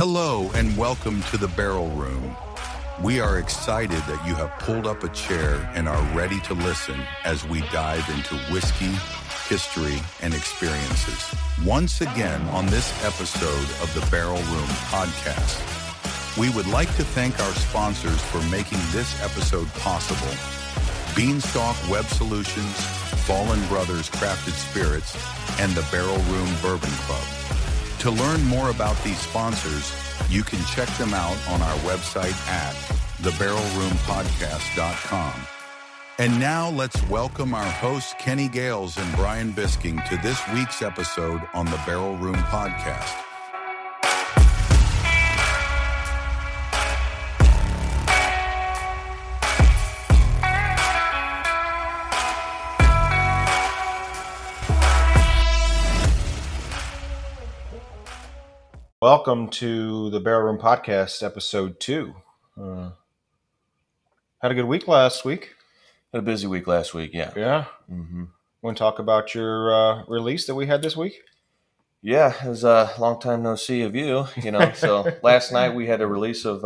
Hello and welcome to the Barrel Room. We are excited that you have pulled up a chair and are ready to listen as we dive into whiskey, history, and experiences. Once again on this episode of the Barrel Room podcast, we would like to thank our sponsors for making this episode possible. Beanstalk Web Solutions, Fallen Brothers Crafted Spirits, and the Barrel Room Bourbon Club. To learn more about these sponsors, you can check them out on our website at thebarrelroompodcast.com. And now let's welcome our hosts Kenny Gales and Brian Bisking to this week's episode on the Barrel Room podcast. Welcome to the Barrel Room Podcast, Episode 2. Had a good week last week. Had a busy week last week, yeah. Yeah? Mm-hmm. Want to talk about your release that we had this week? Yeah, it was a long time no see of you, So last night we had a release of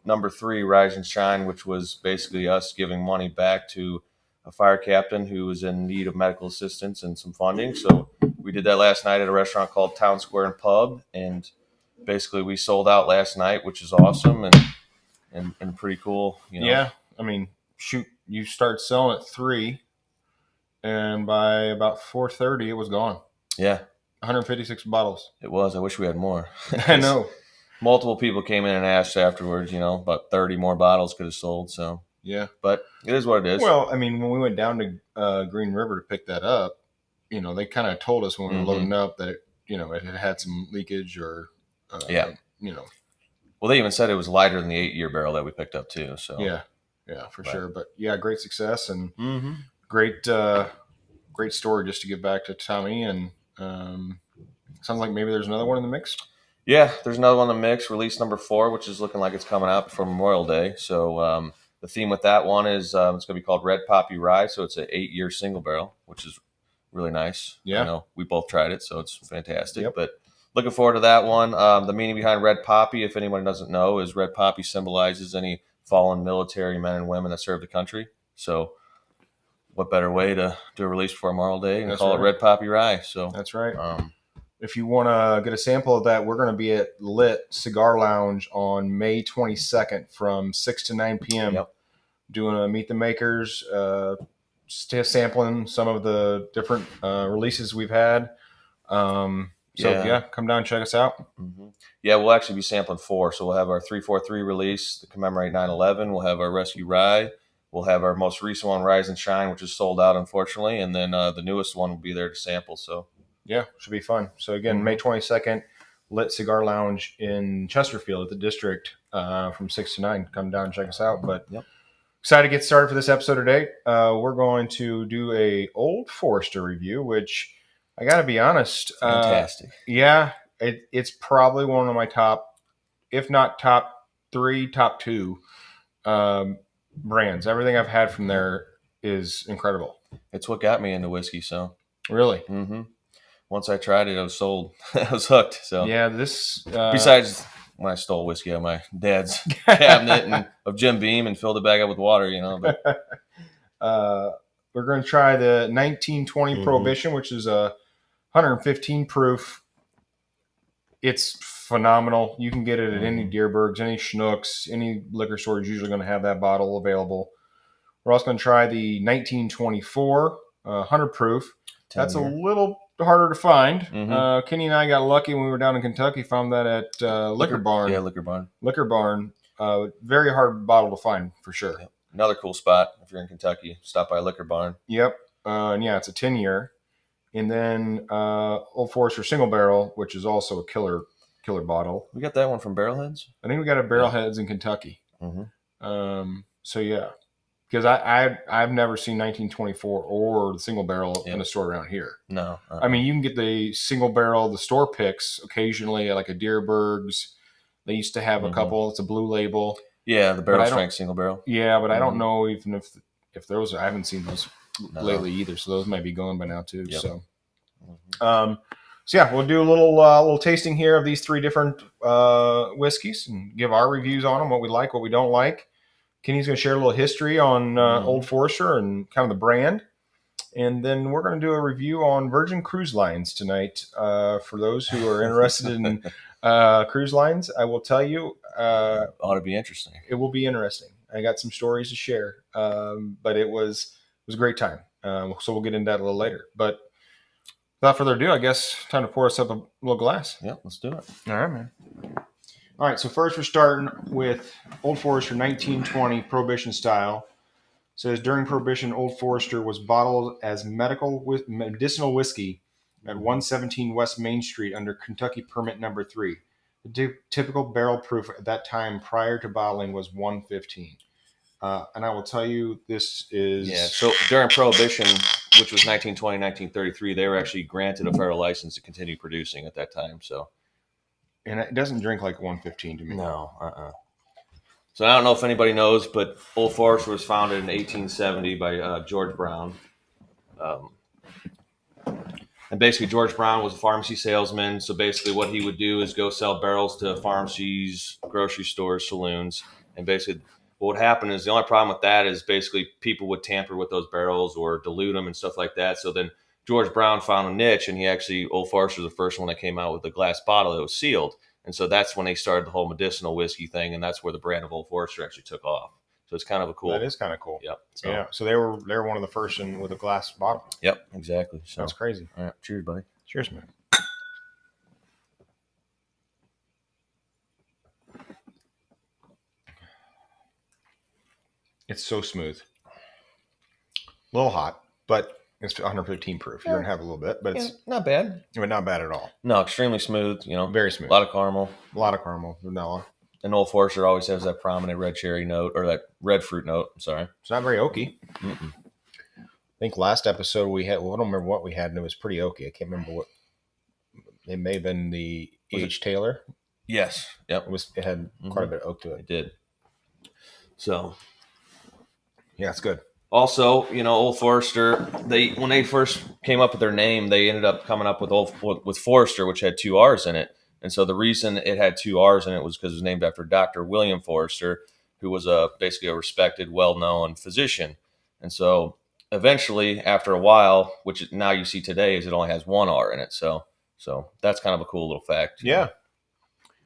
number 3, Rise and Shine, which was basically us giving money back to a fire captain who was in need of medical assistance and some funding. So we did that last night at a restaurant called Town Square and Pub, and basically we sold out last night, which is awesome and pretty cool. Yeah, I mean, shoot, you start selling at 3, and by about 4:30 it was gone. Yeah. 156 bottles. It was. I wish we had more. I know. Multiple people came in and asked afterwards, about 30 more bottles could have sold. So yeah. But it is what it is. Well, I mean, when we went down to Green River to pick that up, they kind of told us when we were loading up that, it had some leakage or... Well, they even said it was lighter than the 8-year barrel that we picked up too. So yeah, for sure. But yeah, great success and mm-hmm. great story just to give back to Tommy. And sounds like maybe there's another one in the mix. Yeah, there's another one in the mix. Release number 4, which is looking like it's coming out before Memorial Day. So the theme with that one is it's going to be called Red Poppy Rye. So it's an 8-year single barrel, which is really nice. Yeah, I know we both tried it, so it's fantastic. Yep. But looking forward to that one. The meaning behind Red Poppy, if anyone doesn't know, is red poppy symbolizes any fallen military men and women that serve the country. So what better way to do a release before Memorial Day and call it Red Poppy Rye. So that's right. If you want to get a sample of that, we're going to be at Lit Cigar Lounge on May 22nd from 6 to 9 p.m. Yep. Doing a Meet the Makers, sampling some of the different releases we've had. So, come down and check us out. Mm-hmm. Yeah, we'll actually be sampling 4. So we'll have our 343 release to commemorate 9/11. We'll have our Rescue Rye. We'll have our most recent one, Rise and Shine, which is sold out, unfortunately. And then the newest one will be there to sample. So, yeah, should be fun. So, again, May 22nd, Lit Cigar Lounge in Chesterfield at the District from 6 to 9. Come down and check us out. But excited to get started for this episode today. We're going to do a Old Forester review, which... I got to be honest. Fantastic. It's probably one of my top, if not top 3, top 2 brands. Everything I've had from there is incredible. It's what got me into whiskey. So really, mm-hmm. Once I tried it, I was sold. I was hooked. So yeah, this besides when I stole whiskey out of my dad's cabinet of Jim Beam and filled the bag up with water, But we're going to try the 1920 Prohibition, which is a 115 proof. It's phenomenal. You can get it at any Deerbergs, any Schnucks, any liquor store is usually going to have that bottle available. We're also going to try the 1924 100 proof. That's a little harder to find. Mm-hmm. Kenny and I got lucky when we were down in Kentucky. Found that at Liquor Barn. Yeah, Liquor Barn. Liquor Barn. Very hard bottle to find for sure. Yep. Another cool spot if you're in Kentucky. Stop by Liquor Barn. Yep. And it's a 10-year. And then Old Forester Single Barrel, which is also a killer bottle. We got that one from Barrelheads? I think we got a Barrelheads in Kentucky. Mm-hmm. So, yeah. Because I've never seen 1924 or the Single Barrel in a store around here. No. I mean, you can get the Single Barrel, the store picks, occasionally at like a Deerberg's. They used to have a couple. It's a blue label. Yeah, the barrel strength single barrel. Yeah, but I don't know even if those. I haven't seen those lately either, so those might be going by now too. Yep. So, So yeah, we'll do a little tasting here of these 3 different whiskeys and give our reviews on them, what we like, what we don't like. Kenny's going to share a little history on Old Forester and kind of the brand. And then we're going to do a review on Virgin Cruise Lines tonight. For those who are interested in cruise lines, I will tell you. Ought to be interesting. It will be interesting. I got some stories to share, but it was a great time. So we'll get into that a little later. But without further ado, I guess time to pour us up a little glass. Yeah, let's do it. All right, man. All right, so first we're starting with Old Forester 1920 Prohibition Style. It says during Prohibition, Old Forester was bottled as medicinal whiskey at 117 West Main Street under Kentucky Permit Number 3. The typical barrel proof at that time prior to bottling was 115. And I will tell you, this is... Yeah, so during Prohibition, which was 1920, 1933, they were actually granted a federal license to continue producing at that time. So, and it doesn't drink like 115 to me. No, So I don't know if anybody knows, but Old Forester was founded in 1870 by George Brown. And basically, George Brown was a pharmacy salesman. So basically what he would do is go sell barrels to pharmacies, grocery stores, saloons. And basically what would happen is the only problem with that is basically people would tamper with those barrels or dilute them and stuff like that. So then George Brown found a niche, and Old Forester was the first one that came out with a glass bottle that was sealed. And so that's when they started the whole medicinal whiskey thing, and that's where the brand of Old Forester actually took off. So it's kind of a cool. That is kind of cool. Yep. So. Yeah. So they were one of the first with a glass bottle. Yep. Exactly. So that's crazy. All right. Cheers, buddy. Cheers, man. It's so smooth. A little hot, but it's 115 proof. You're gonna have a little bit, but it's not bad. But not bad at all. No, extremely smooth. Very smooth. A lot of caramel. Vanilla. And Old Forester always has that prominent red cherry note, or that red fruit note. I'm sorry. It's not very oaky. Mm-mm. I think last episode we had, I don't remember what we had, and it was pretty oaky. I can't remember what. It may have been the E.H. Taylor. Yes. Yep. It had quite a bit of oak to it. It did. So. Yeah, it's good. Also, Old Forester, when they first came up with their name, they ended up coming up with Forester, which had 2 R's in it. And so the reason it had 2 R's in it was because it was named after Dr. William Forester, who was basically a respected, well-known physician. And so eventually, after a while, which now you see today, is it only has 1 R in it. So that's kind of a cool little fact. Yeah,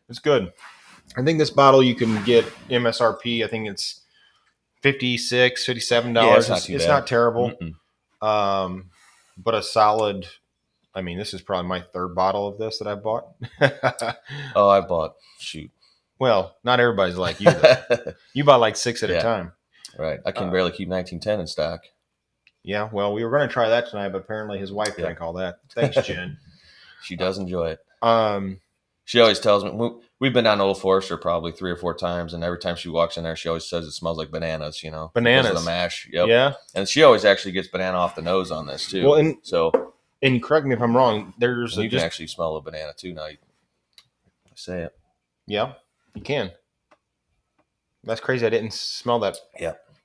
it's good. I think this bottle you can get MSRP. I think it's $56, $57. Yeah, it's not terrible. But a solid. I mean, this is probably my 3rd bottle of this that I've bought. Oh, I bought. Shoot. Well, not everybody's like you. Though. You bought like 6 at a time. Right. I can barely keep 1910 in stock. Yeah. Well, we were going to try that tonight, but apparently his wife drank all that. Thanks, Jen. She does enjoy it. She always tells me, we've been down to Old Forester probably 3 or 4 times, and every time she walks in there, she always says it smells like bananas, Bananas. Because of the mash. Yep. Yeah. And she always actually gets banana off the nose on this, too. Well, and correct me if I'm wrong, you can actually smell a banana, too, now you say it. Yeah, you can. That's crazy. I didn't smell that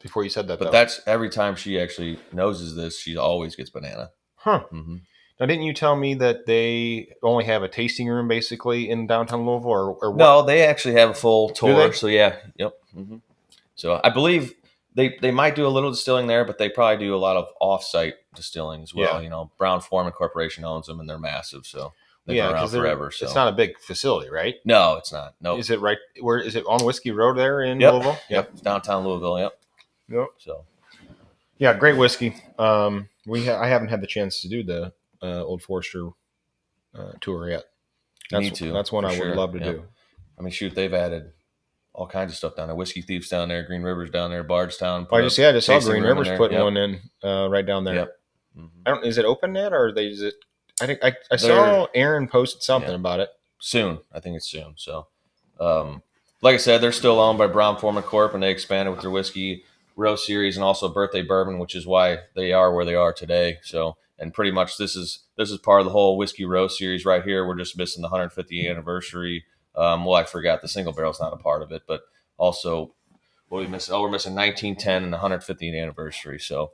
before you said that, But that's every time she actually noses this, she always gets banana. Huh. Mm-hmm. Now, didn't you tell me that they only have a tasting room basically in downtown Louisville, or what? No, they actually have a full tour. Do they? So yeah, yep. Mm-hmm. So I believe they might do a little distilling there, but they probably do a lot of off-site distilling as well. Yeah. Brown-Forman Corporation owns them, and they're massive, so they've been around forever. So it's not a big facility, right? No, it's not. No, Is it right? Where is it on Whiskey Road there in Yep. Louisville? Yep, it's downtown Louisville. Yep. Yep. So yeah, great whiskey. I haven't had the chance to do the Old Forester tour yet. Me too. That's one I would love to do. I mean, shoot, they've added all kinds of stuff down there. Whiskey Thieves down there, Green River's down there, Bardstown. I just saw Green River's putting one in right down there. Yep. Mm-hmm. Is it open yet, or is it? I think I saw Aaron posted something about it. Soon, I think it's soon. So, like I said, they're still owned by Brown-Forman Corp, and they expanded with their Whiskey Row series and also Birthday Bourbon, which is why they are where they are today. So, and pretty much this is part of the whole Whiskey Row series right here. We're just missing the 150th anniversary. Well, I forgot the single barrel's not a part of it, but also what we missing? Oh, we're missing 1910 and the 150th anniversary. So,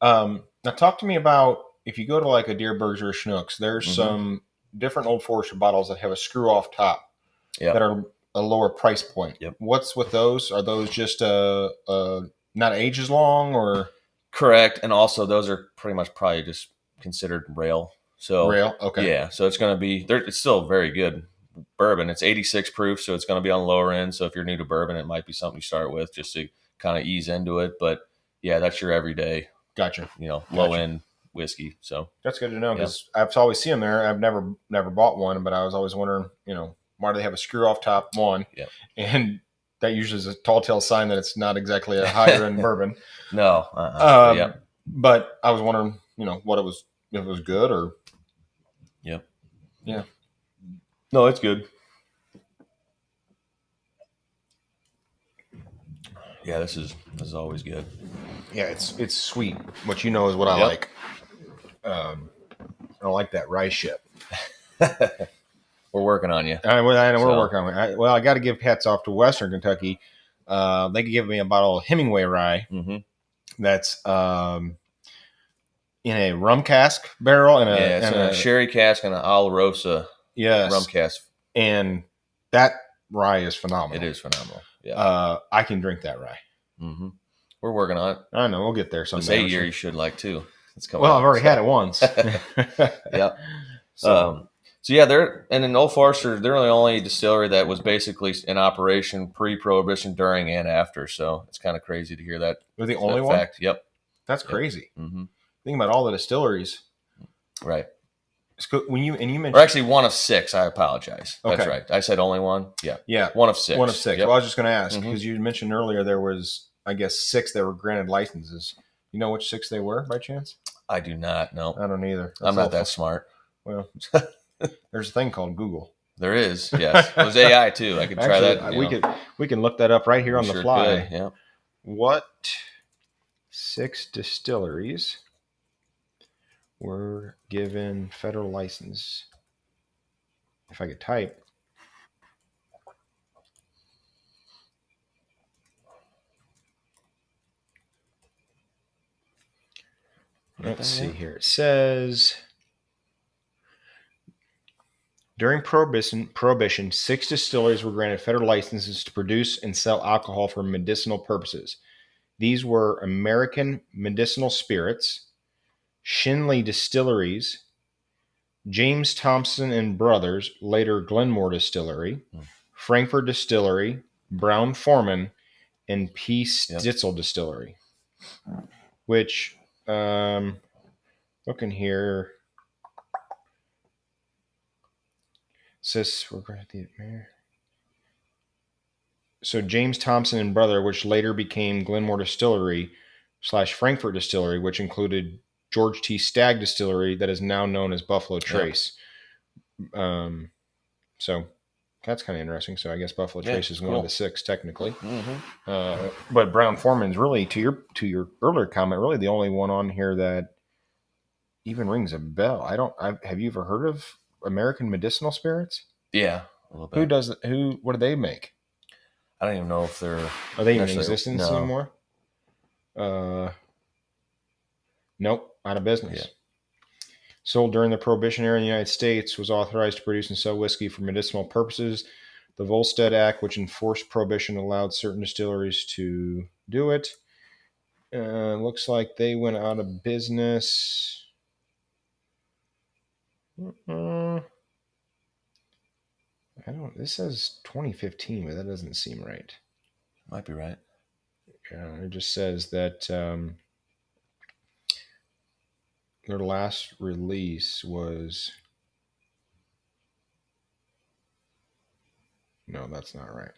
now talk to me about if you go to like a Deerbergs or a Schnucks. There's some different Old Forester bottles that have a screw off top Yeah. that are a lower price point. Yep. What's with those? Are those just not age as long or Correct. And also those are pretty much probably just considered rail. So rail? Okay. yeah, so it's going to be it's still very good bourbon. It's 86 proof, so it's going to be on the lower end. So if you're new to bourbon, it might be something you start with just to kind of ease into it. But yeah, that's your everyday, Gotcha. low end whiskey. So That's good to know because I've always seen them there. I've never bought one, but I was always wondering, why do they have a screw off top one? Yeah. And that usually is a tall tale sign that it's not exactly a higher end bourbon. no, But I was wondering, what it was, if it was good or. Yep. Yeah. No, it's good. Yeah, this is always good. Yeah, it's sweet, which is what I like. I don't like that rye shit. We're working on you. I know we're working on it. I got to give hats off to Western Kentucky. They could give me a bottle of Hemingway rye that's in a rum cask barrel and a sherry cask and an Olorosa rum cask, and that rye is phenomenal. It is phenomenal. Yeah, I can drink that rye. Mm-hmm. We're working on it. I know we'll get there someday. This 8 year you should like too. It's coming. Well, I've already had it once. Yeah. So yeah, and in Old Forester, they're the only distillery that was basically in operation pre-Prohibition, during, and after. So it's kind of crazy to hear that. They're the only one? Fact. Yep. That's crazy. Mm-hmm. Think about all the distilleries. Right. When you mentioned, or actually one of 6. I apologize. That's okay. right. I said only one. Yeah. Yeah. One of 6. One of 6. Yep. Well, I was just going to ask because you mentioned earlier there was, I guess, 6 that were granted licenses. You know which 6 they were by chance? I do not know. I don't either. I'm not that smart. Well, there's a thing called Google. There is, yes. It was AI too. I could try that. We can look that up right here on the fly. Could, yeah. What 6 distilleries were given federal license? If I could type. Let's see here. It says during Prohibition, 6 distilleries were granted federal licenses to produce and sell alcohol for medicinal purposes. These were American Medicinal Spirits, Shinley Distilleries, James Thompson and Brothers, later Glenmore Distillery, Frankfurt Distillery, Brown Forman, and P. Stitzel Distillery. Which, looking here, says we're going to so James Thompson and Brother, which later became Glenmore Distillery / Frankfurt Distillery, which included George T. Stagg Distillery, that is now known as Buffalo Trace. So that's kind of interesting. So I guess Buffalo Trace is one of the 6 technically. But Brown Forman's really, to your earlier comment, really the only one on here that even rings a bell. Have you ever heard of American Medicinal Spirits? Yeah, a little bit. What do they make? I don't even know if are they even in existence anymore? Nope, out of business. Yeah. Sold during the Prohibition era in the United States, was authorized to produce and sell whiskey for medicinal purposes. The Volstead Act, which enforced Prohibition, allowed certain distilleries to do it. Looks like they went out of business. This says 2015, but that doesn't seem right. Might be right. It just says that their last release was... No, that's not right.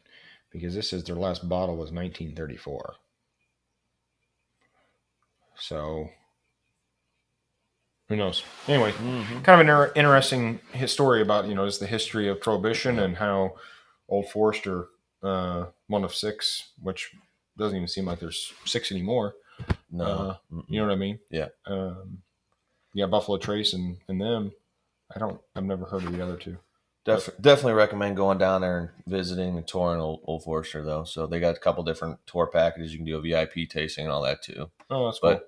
Because this says their last bottle was 1934. So... who knows? Anyway, kind of an interesting story about, just the history of Prohibition and how Old Forester, one of 6, which doesn't even seem like there's 6 anymore. No. You know what I mean? Yeah. Buffalo Trace and them. I've never heard of the other 2. Definitely recommend going down there and visiting and touring Old Forester, though. So they got a couple different tour packages. You can do a VIP tasting and all that, too. Oh, that's cool.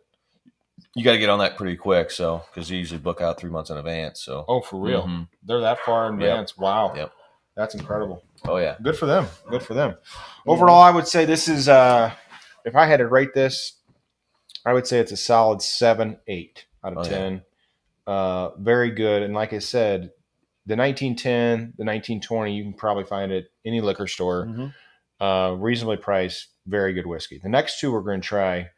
You got to get on that pretty quick, so because you usually book out 3 months in advance. So Oh, for real? They're that far in advance. Wow. Yep. That's incredible. Oh yeah. Good for them. Good for them. Overall, I would say this is if I had to rate this, I would say it's a solid 7, 8 out of 10. Very good. And like I said, the 1910, the 1920, you can probably find it any liquor store. Reasonably priced, very good whiskey. The next two we're going to try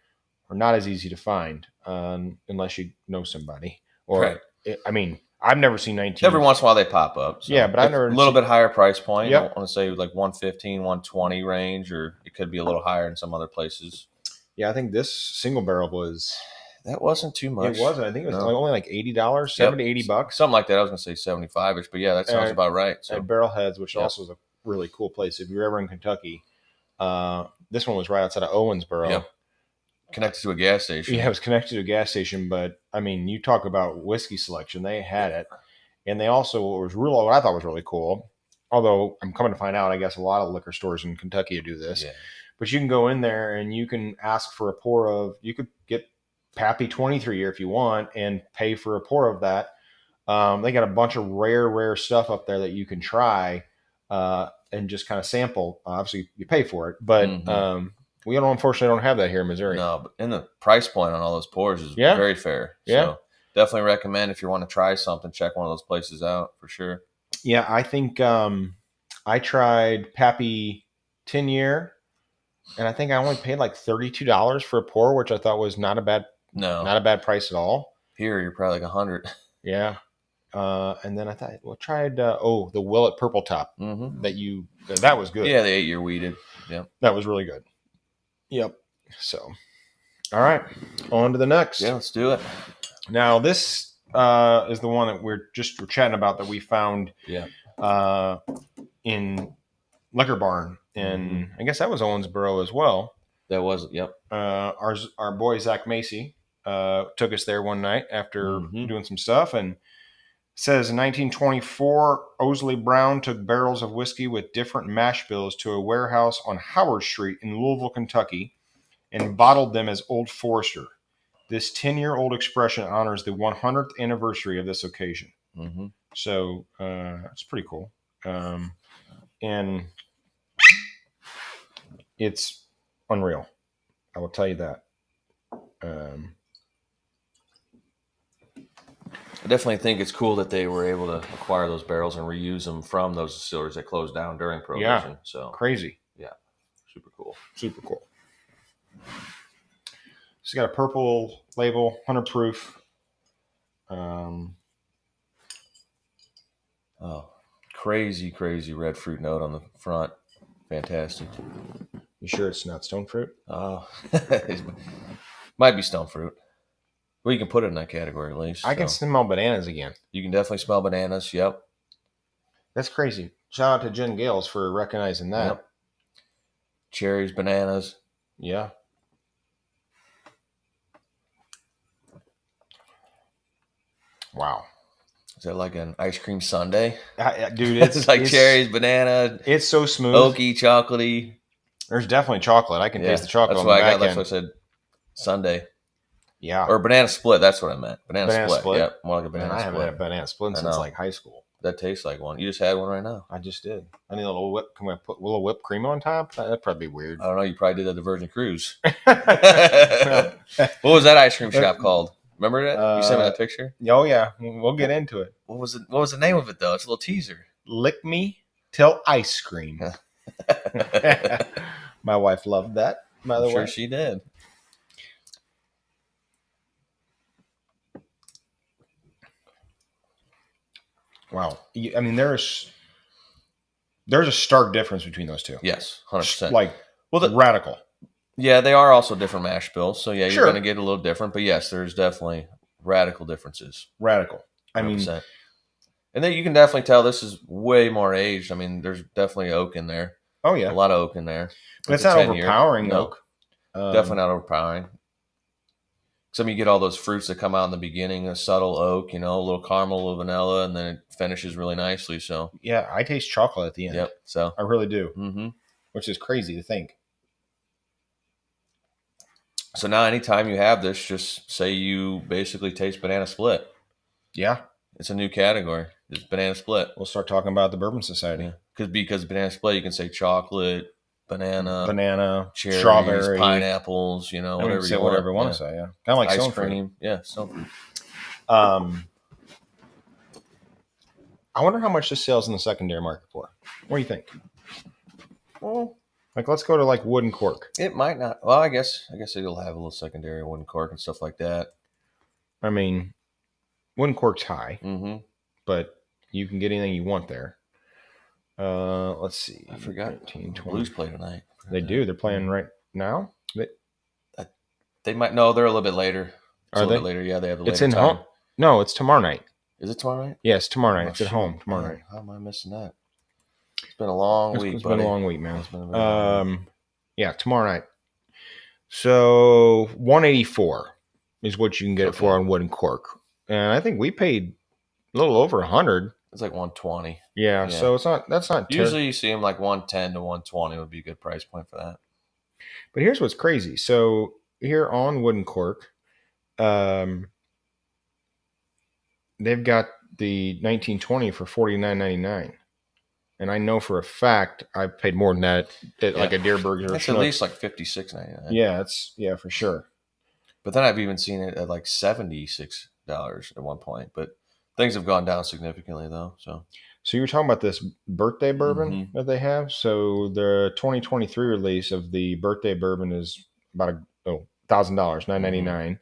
are not as easy to find unless you know somebody. Or, I mean, I've never seen 19. Every once in a while they pop up. So yeah, but I've never a little bit higher price point. Yep. I want to say like 115, 120 range, or it could be a little higher in some other places. Yeah, I think this single barrel was. That wasn't too much. It wasn't. I think it was only like $80, $70 to $80. Something like that. I was going to say 75-ish, but yeah, that sounds about right. So. At Barrelheads, which also is a really cool place. If you're ever in Kentucky, this one was right outside of Owensboro. Yep. Connected to a gas station. Yeah, it was connected to a gas station, but I mean, you talk about whiskey selection. They had it. And they also, what I thought was really cool, although I'm coming to find out, I guess a lot of liquor stores in Kentucky do this, but you can go in there and you can ask for a pour of, you could get Pappy 23 year if you want and pay for a pour of that. They got a bunch of rare stuff up there that you can try and just kind of sample. Obviously, you pay for it, but we unfortunately don't have that here in Missouri. No, but in the price point on all those pours is very fair. Yeah. So definitely recommend if you want to try something, check one of those places out for sure. Yeah, I think I tried Pappy 10 year, and I think I only paid like $32 for a pour, which I thought was not a bad price at all. Here, you're probably like $100. Yeah. And then I thought, tried the Willet Purple Top. That was good. Yeah, the 8-year weeded. Yeah, that was really good. Yep. So, all right, on to the next. Yeah, let's do it. Now this is the one that we're chatting about that we found. In Liquor Barn, and I guess that was Owensboro as well. That was, yep. Our boy Zach Macy took us there one night after doing some stuff, and says in 1924, Owsley Brown took barrels of whiskey with different mash bills to a warehouse on Howard Street in Louisville, Kentucky, and bottled them as Old Forester. This 10-year-old expression honors the 100th anniversary of this occasion. So it's pretty cool. And it's unreal. I will tell you that. I definitely think it's cool that they were able to acquire those barrels and reuse them from those distilleries that closed down during Prohibition. Yeah, so crazy. Yeah, super cool. Super cool. It's got a purple label, 100 proof. Crazy red fruit note on the front. Fantastic. You sure it's not stone fruit? Oh, might be stone fruit. Well, you can put it in that category at least. I can smell bananas again. You can definitely smell bananas. Yep. That's crazy. Shout out to Jen Gales for recognizing that. Yep. Cherries, bananas. Yeah. Wow. Is that like an ice cream sundae? Dude, it's like cherries, banana. It's so smooth. Oaky, chocolatey. There's definitely chocolate. I can taste the chocolate. That's why I got. That's what I said. Sundae. Yeah. Or banana split. That's what I meant. Banana split. Yep. More like a banana split. I haven't had a banana split since like high school. That tastes like one. You just had one right now. I just did. I need a little whip. Can I put a little whipped cream on top? That'd probably be weird. I don't know. You probably did that at the Virgin Cruise. What was that ice cream shop called? Remember that? You sent me that picture? Oh, yeah. We'll get into it. What was the name of it, though? It's a little teaser. Lick Me Till Ice Cream. My wife loved that, by the way. Sure she did. Wow. I mean, there's a stark difference between those two. Yes, 100%. Like, radical. Yeah, they are also different mash bills. So, yeah, you're going to get a little different. But, yes, there's definitely radical differences. Radical. 100%. I mean, and then you can definitely tell this is way more aged. I mean, there's definitely oak in there. Oh, yeah. A lot of oak in there. But it's not overpowering oak. Definitely not overpowering. Some you get all those fruits that come out in the beginning, a subtle oak, a little caramel, a little vanilla, and then it finishes really nicely. So yeah, I taste chocolate at the end. Yep. So I really do, which is crazy to think. So now anytime you have this, just say you basically taste banana split. Yeah. It's a new category. It's banana split. We'll start talking about the Bourbon Society. Yeah. Because banana split, you can say chocolate, banana, cherries, strawberry, pineapples, whatever you want. Whatever you want to say, yeah. Kind of like ice stone cream. Yeah, stone fruit. I wonder how much this sells in the secondary market for. What do you think? Well, let's go to wooden cork. It might not. Well, I guess it'll have a little secondary wooden cork and stuff like that. I mean, wooden cork's high, mm-hmm. but you can get anything you want there. Let's see. I forgot. 19, 20. Blues play tonight. They do. They're playing right now. They might. No, they're a little bit later. Are they? A little bit later. Yeah, they have a later It's in time. home. No, it's tomorrow night. Is it tomorrow night? Yes, tomorrow night. Oh, it's at home tomorrow night. How am I missing that? It's been a long week. It's been a long week, man. It's been a very long week. Yeah, tomorrow night. So 184 is what you can get it for on wooden cork, and I think we paid a little over 100. It's like 120. Yeah, so it's not. That's not. Usually, you see them like 110 to 120 would be a good price point for that. But here's what's crazy. So here on wooden cork, they've got the 1920 for $49.99, and I know for a fact I paid more than that at like a Deerberg or That's at least like $56.99. Yeah, for sure. But then I've even seen it at like $76 at one point. But things have gone down significantly though. So you were talking about this birthday bourbon that they have. So the 2023 release of the birthday bourbon is about $1,000, $999.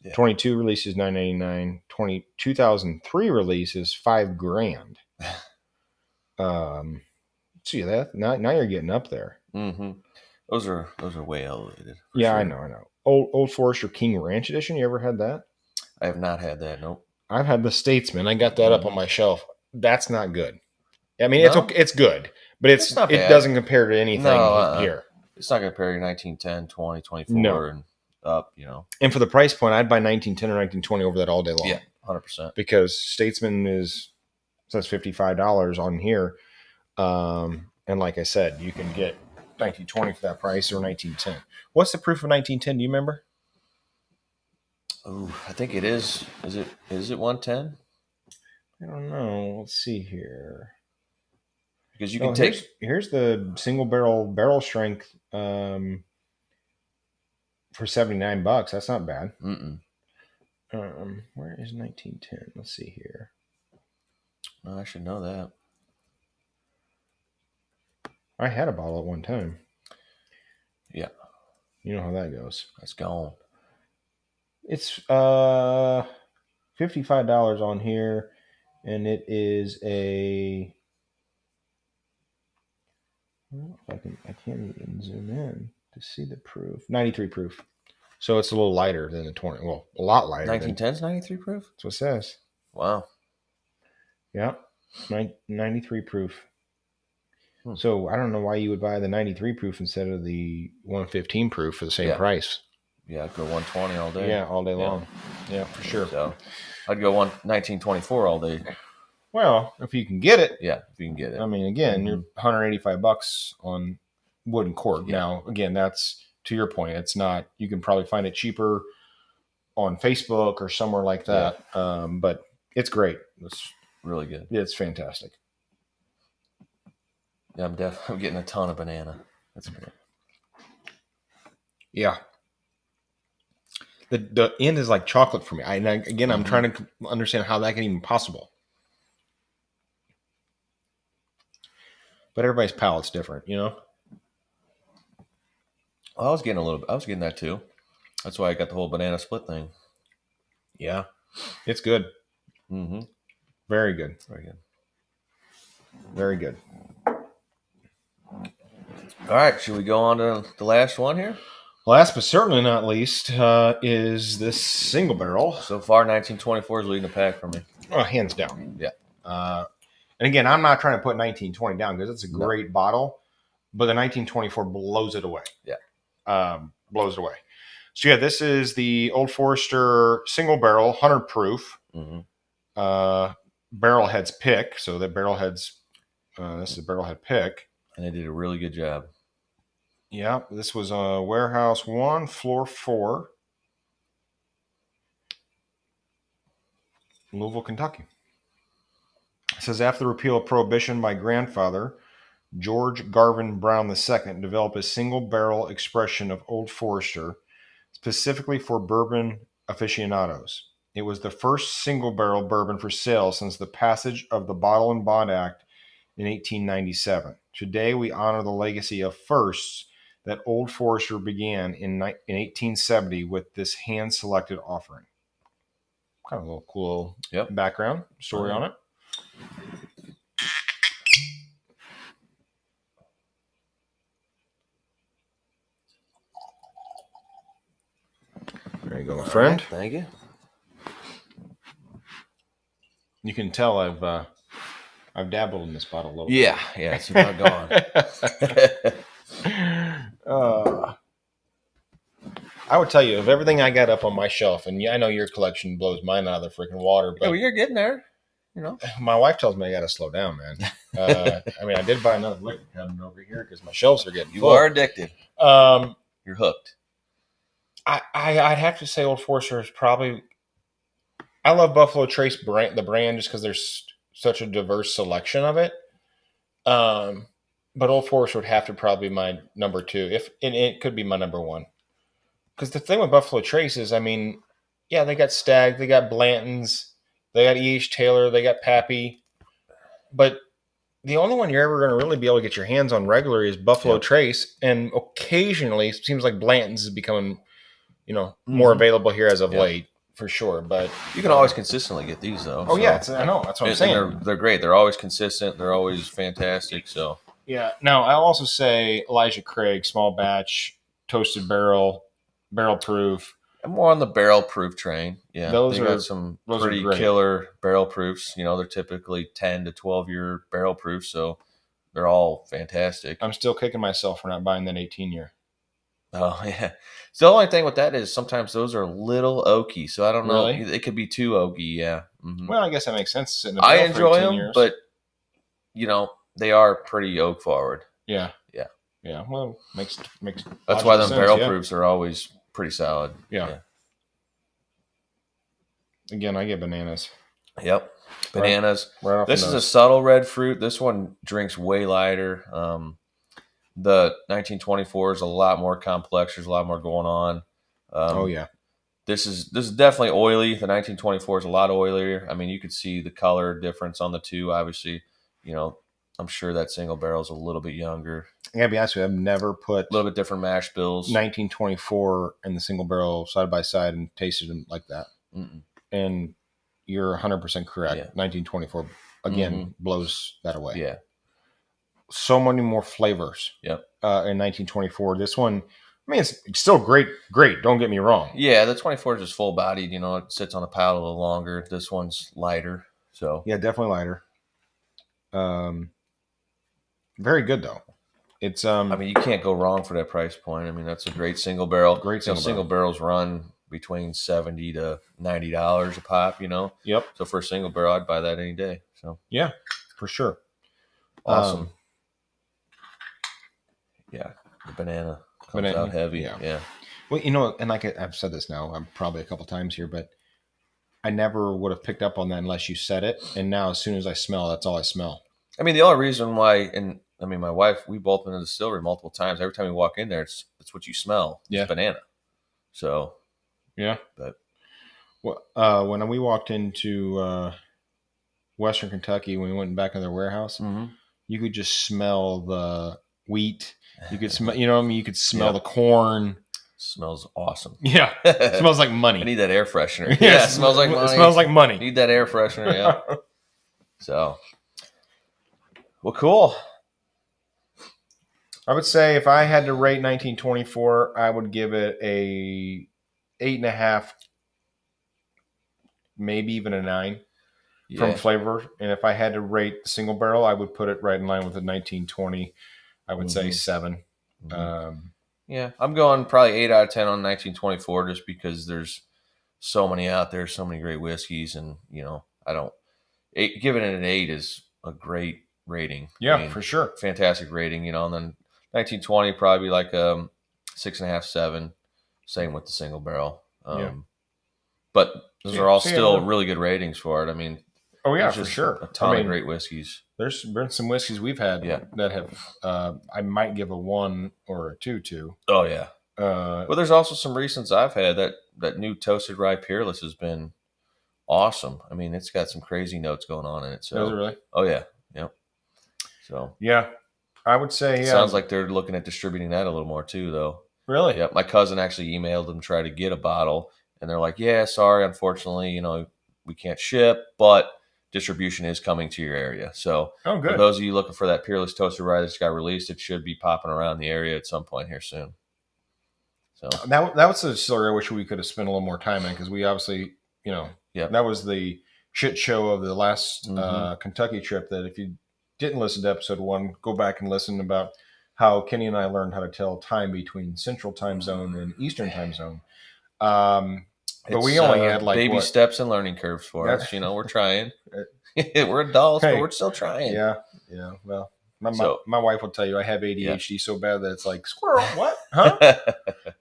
Yeah. 22 release is $999. 2003 release is $5,000. See that now you're getting up there. Mm-hmm. Those are way elevated. Yeah, sure. I know. Old Forester King Ranch Edition. You ever had that? I have not had that. Nope. I've had the Statesman. I got that up on my shelf. That's not good. I mean, it's good, but it doesn't compare to anything here. It's not going to compare to 1910, 20, 24, and up. And for the price point, I'd buy 1910 or 1920 over that all day long. Yeah, 100%. Because Statesman says $55 on here, and like I said, you can get 1920 for that price or 1910. What's the proof of 1910? Do you remember? Oh, I think it is. Is it 110? I don't know. Let's see here. Because you can take. Here's the single barrel strength for $79. That's not bad. Mm-mm. Where is 1910? Let's see here. Oh, I should know that. I had a bottle at one time. Yeah. You know how that goes. It's gone. It's $55 on here, and it is a. Well, I can't even zoom in to see the proof. 93 proof. So it's a little lighter than the 20. Well, a lot lighter. 1910's 93 proof? That's what it says. Wow. Yeah. 93 proof. So I don't know why you would buy the 93 proof instead of the 115 proof for the same price. Yeah, I'd go 120 all day. Yeah, all day long. Yeah, for sure. So I'd go 1924 all day. Well, if you can get it. Yeah, if you can get it. I mean, again, you're $185 on wooden cork. Yeah. Now, again, that's to your point. It's not. You can probably find it cheaper on Facebook or somewhere like that. Yeah. But it's great. It's really good. It's fantastic. Yeah, I'm getting a ton of banana. That's great. Yeah. The end is like chocolate for me. I'm trying to understand how that can even be possible. But everybody's palate's different, Well, I was getting that too. That's why I got the whole banana split thing. Yeah. It's good. Mm-hmm. Very good. Very good. Very good. All right, should we go on to the last one here? Last but certainly not least is this single barrel. So far, 1924 is leading the pack for me. Oh, hands down. Yeah. And again, I'm not trying to put 1920 down because it's a great bottle, but the 1924 blows it away. Yeah. Blows it away. So yeah, this is the Old Forester single barrel, 100 proof. Mm-hmm. Barrel heads pick. So the barrel heads, this is a barrel head pick. And they did a really good job. Yeah, this was Warehouse 1, Floor 4, Louisville, Kentucky. It says, after the repeal of Prohibition, my grandfather, George Garvin Brown II, developed a single-barrel expression of Old Forester specifically for bourbon aficionados. It was the first single-barrel bourbon for sale since the passage of the Bottle and Bond Act in 1897. Today, we honor the legacy of firsts that Old Forester began in 1870 with this hand-selected offering. Kind of a little cool background story on it. There you go, my friend. Right, thank you. You can tell I've dabbled in this bottle a little bit. Yeah, it's about gone. I would tell you, of everything I got up on my shelf, and I know your collection blows mine out of the freaking water, but you're getting there. My wife tells me I got to slow down, man. I did buy another liquor cabinet over here because my shelves are getting full. You are addicted. You're hooked. I'd have to say Old Forester is probably. I love Buffalo Trace the brand, just because there's such a diverse selection of it. But Old Forester would have to probably be my number 2, and it could be my number 1. Because the thing with Buffalo Trace is, they got Stag, they got Blanton's, they got E.H. Taylor, they got Pappy, but the only one you're ever going to really be able to get your hands on regularly is Buffalo Trace, and occasionally it seems like Blanton's is becoming, more available here as of late, for sure. But you can always consistently get these, though. Oh, yeah, I know. That's what I'm saying. They're great. They're always consistent. They're always fantastic. So yeah. Now, I'll also say Elijah Craig, small batch, toasted barrel proof. I'm more on the barrel proof train. Yeah, those got some pretty killer barrel proofs. They're typically 10 to 12 year barrel proofs, so they're all fantastic. I'm still kicking myself for not buying that 18-year. Oh yeah. So the only thing with that is sometimes those are a little oaky. So I don't know. Really? It could be too oaky. Yeah. Mm-hmm. Well, I guess that makes sense. I enjoy them, but they are pretty oak forward. Yeah. Well, makes. That's why the barrel proofs are always pretty solid. Yeah. Again, I get bananas. Yep. Bananas. Right this is a subtle red fruit. This one drinks way lighter. The 1924 is a lot more complex. There's a lot more going on. This is definitely oily. The 1924 is a lot oilier. You could see the color difference on the two. Obviously, I'm sure that single barrel is a little bit younger. I gotta be honest with you, I've never put a little bit different mash bills 1924 and the single barrel side by side and tasted them like that. Mm-mm. And you're 100% correct. Yeah. 1924 again blows that away. Yeah. So many more flavors. Yep. In 1924, this one, it's still great. Don't get me wrong. Yeah, the 24 is just full bodied. It sits on the palate a little longer. This one's lighter. So yeah, definitely lighter. Very good though. It's you can't go wrong for that price point. That's a great single barrel. Single barrels run between $70 to $90 a pop. Yep. So for a single barrel, I'd buy that any day. So yeah, for sure. Awesome. Yeah, the banana comes out heavy. Yeah. Well, and like I've said this now, I'm probably a couple times here, but I never would have picked up on that unless you said it. And now, as soon as I smell, that's all I smell. The only reason why, and my wife, we both been in the distillery multiple times. Every time we walk in there, it's what you smell. It's banana. So, yeah. But when we walked into Western Kentucky, when we went back in their warehouse, you could just smell the wheat. You could smell, you could smell the corn. Smells awesome. Yeah. It smells like money. I need that air freshener. Yeah, it smells like money. It smells like money. Need that air freshener, yeah. So, well, cool. I would say if I had to rate 1924, I would give it a 8.5, maybe even a 9 from flavor. And if I had to rate the single barrel, I would put it right in line with the 1920. I would say 7. Yeah, I'm going probably 8 out of 10 on 1924 just because there's so many out there, so many great whiskeys, and giving it an 8 is a great rating. Yeah, for sure. Fantastic rating, and then 1920 probably like 6.5, 7. Same with the single barrel. But those are all still really good ratings for it. I mean, oh yeah, there's for just sure. a ton of great whiskeys. There's been some whiskeys we've had that have I might give a 1 or a 2 to. Oh yeah. Well, there's also some recents I've had that new Toasted Rye Peerless has been awesome. I mean, it's got some crazy notes going on in it. So, does it really? Oh yeah, yep. So yeah, I would say sounds like they're looking at distributing that a little more too, though. Really? Yep. My cousin actually emailed them, try to get a bottle, and they're like, "Yeah, sorry, unfortunately, we can't ship, but distribution is coming to your area." So, oh, good. For those of you looking for that Peerless Toasted Rye that just got released, it should be popping around the area at some point here soon. So that was a story I wish we could have spent a little more time in, because we obviously, that was the shit show of the last Kentucky trip. That if you didn't listen to episode 1, go back and listen about how Kenny and I learned how to tell time between Central Time Zone and Eastern Time Zone. But we only had like baby steps and learning curves for us. We're trying. We're adults, but we're still trying. Yeah. Well, my wife will tell you I have ADHD so bad that it's like, squirrel, what? Huh?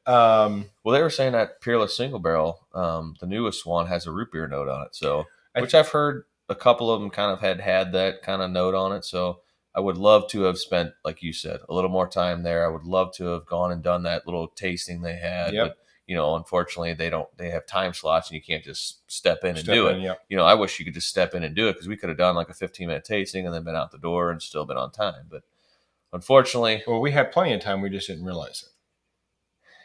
Well, they were saying that Peerless Single Barrel, the newest one, has a root beer note on it. So, which I've heard a couple of them kind of had that kind of note on it. So I would love to have spent, like you said, a little more time there. I would love to have gone and done that little tasting they had. Yep. But, unfortunately they have time slots and you can't just step in and do it. Yep. I wish you could just step in and do it, because we could have done like a 15-minute tasting and then been out the door and still been on time. But unfortunately, well, we had plenty of time. We just didn't realize it.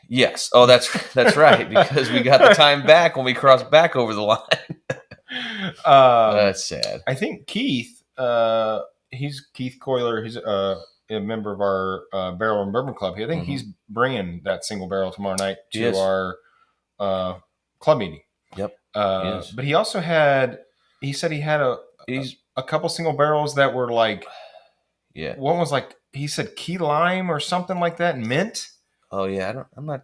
Yes. Oh, that's right. Because we got the time back when we crossed back over the line. That's sad. I think Keith, he's Keith Coyler. He's a member of our Barrel and Bourbon Club. I think he's bringing that single barrel tomorrow night to our club meeting. Yep. But he also he said he had a couple single barrels that were like, one was like, he said key lime or something like that, and mint. Oh yeah,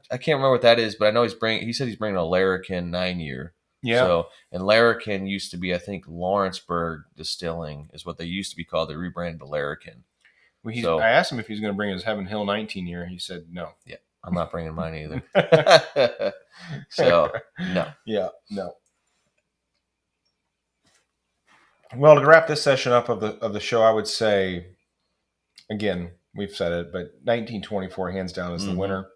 I can't remember what that is, but I know he said he's bringing a Larrikin 9-year. Yeah. So, and Larrikin used to be, I think, Lawrenceburg Distilling is what they used to be called. They rebranded to Larrikin. Well, I asked him if he was going to bring his Heaven Hill 19-year. He said no. Yeah, I'm not bringing mine either. So, no. Yeah, no. Well, to wrap this session up of the show, I would say, again, we've said it, but 1924 hands down is the winner.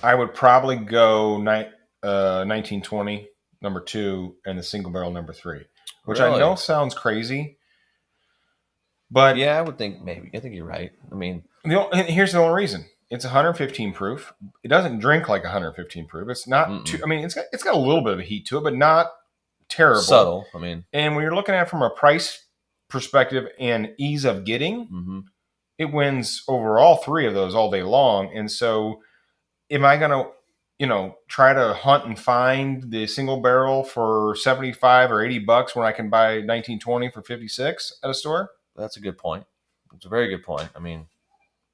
I would probably go 1920 number 2 and the single barrel number 3, which I know sounds crazy, but yeah, I would think maybe. I think you're right. I mean, here's the only reason: it's 115 proof. It doesn't drink like 115 proof. It's not too. I mean, it's got a little bit of a heat to it, but not terrible. Subtle. I mean, and when you're looking at it from a price perspective and ease of getting, it wins over all 3 of those all day long. And so, am I going to, try to hunt and find the single barrel for $75 or $80 when I can buy 1920 for $56 at a store? That's a good point. It's a very good point. I mean,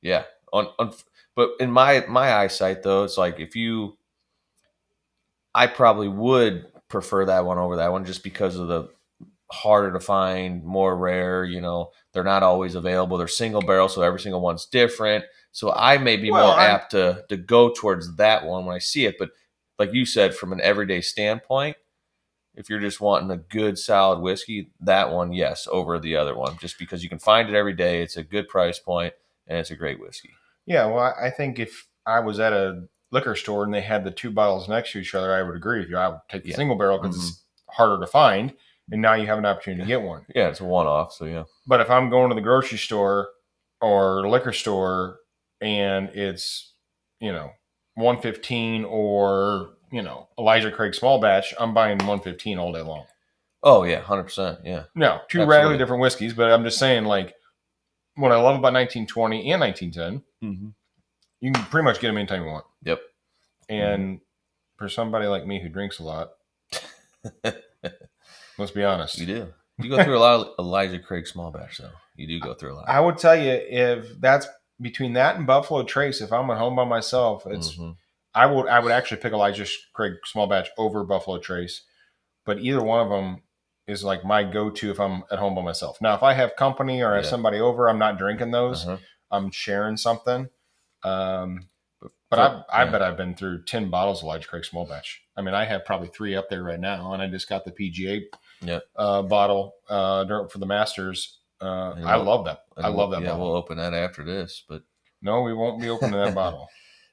yeah. But in my eyesight, though, it's like I probably would prefer that one over that one, just because of the harder to find, more rare. They're not always available. They're single barrel, so every single one's different. So I may be more apt to go towards that one when I see it. But like you said, from an everyday standpoint, if you're just wanting a good, solid whiskey, that one, yes, over the other one, just because you can find it every day. It's a good price point, and it's a great whiskey. Yeah, well, I think if I was at a liquor store and they had the 2 bottles next to each other, I would agree with you. I would take the single barrel because it's harder to find, and now you have an opportunity to get one. Yeah, it's a one-off, so yeah. But if I'm going to the grocery store or liquor store and it's, 115 or, Elijah Craig small batch, I'm buying 115 all day long. Oh, yeah, 100%, yeah. No, 2 radically different whiskeys, but I'm just saying, like, what I love about 1920 and 1910, you can pretty much get them anytime you want. Yep. And for somebody like me who drinks a lot, let's be honest. You do. You go through a lot of Elijah Craig small batch, though. You do go through a lot. I would tell you, if that's between that and Buffalo Trace, if I'm at home by myself, it's I would actually pick Elijah Craig small batch over Buffalo Trace. But either one of them, is like my go-to if I'm at home by myself. Now, if I have company or have somebody over, I'm not drinking those. I'm sharing something. But I bet I've been through 10 bottles of Elijah Craig Small Batch. I mean, I have probably 3 up there right now, and I just got the PGA bottle for the Masters. I love that. I love that bottle. We'll open that after this, but no, we won't be opening that bottle.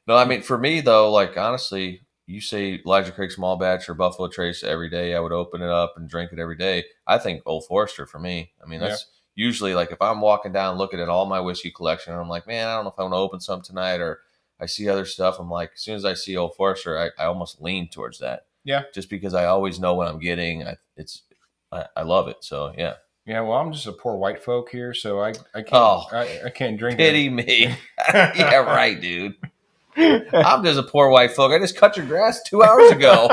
No, I mean, for me though, like honestly, you say Elijah Craig Small Batch or Buffalo Trace every day, I would open it up and drink it every day. I think Old Forester for me. I mean, that's usually like if I'm walking down looking at all my whiskey collection, and I'm like, man, I don't know if I want to open some tonight, or I see other stuff. I'm like, as soon as I see Old Forester, I almost lean towards that. Yeah. Just because I always know what I'm getting. I love it. So yeah. Yeah, well, I'm just a poor white folk here, so I can't I can't drink pity it. me. Yeah, right, dude. I'm just a poor white folk. I just cut your grass 2 hours ago,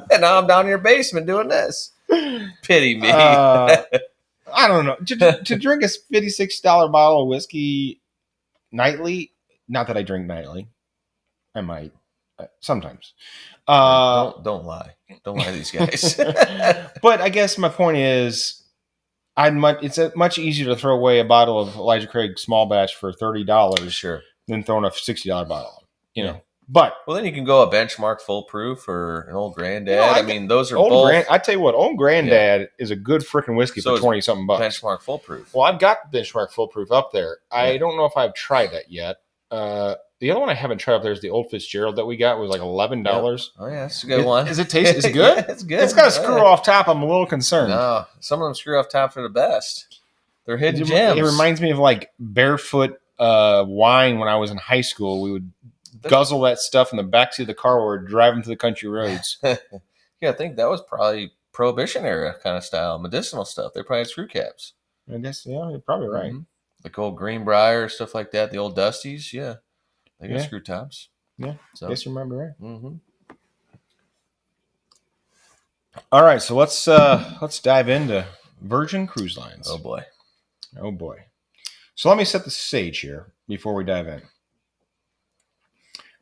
and now I'm down in your basement doing this. Pity me. I don't know. To drink a $56 bottle of whiskey nightly, not that I drink nightly. I might. Sometimes. Don't lie. Don't lie to these guys. But I guess my point is, it's much easier to throw away a bottle of Elijah Craig Small Batch for $30 than throwing a $60 bottle. You know, but then you can go a Benchmark Full Proof or an Old Granddad. I mean, those are both. I tell you what, Old Granddad is a good freaking whiskey for $20-something bucks. Benchmark Full Proof. Well, I've got Benchmark Full Proof up there. I don't know if I've tried that yet. The other one I haven't tried up there is the Old Fitzgerald that we got. It was like $11. Oh yeah, it's a good one. Is it taste? Is it good? Yeah, it's good. It's got a screw off top. I'm a little concerned. No, some of them screw off tops are the best. They're hidden gems. It reminds me of like barefoot wine when I was in high school. We would guzzle that stuff in the backseat of the car while we're driving through the country roads. Yeah, I think that was probably Prohibition era kind of style, medicinal stuff. They probably had screw caps. I guess, yeah, you're probably right. Mm-hmm. Like old Greenbrier, stuff like that, the old Dusties, yeah. They got screw tops. Yeah, so. Guess you remember right. Mm-hmm. All right, so let's dive into Virgin Cruise Lines. Oh, boy. So let me set the stage here before we dive in.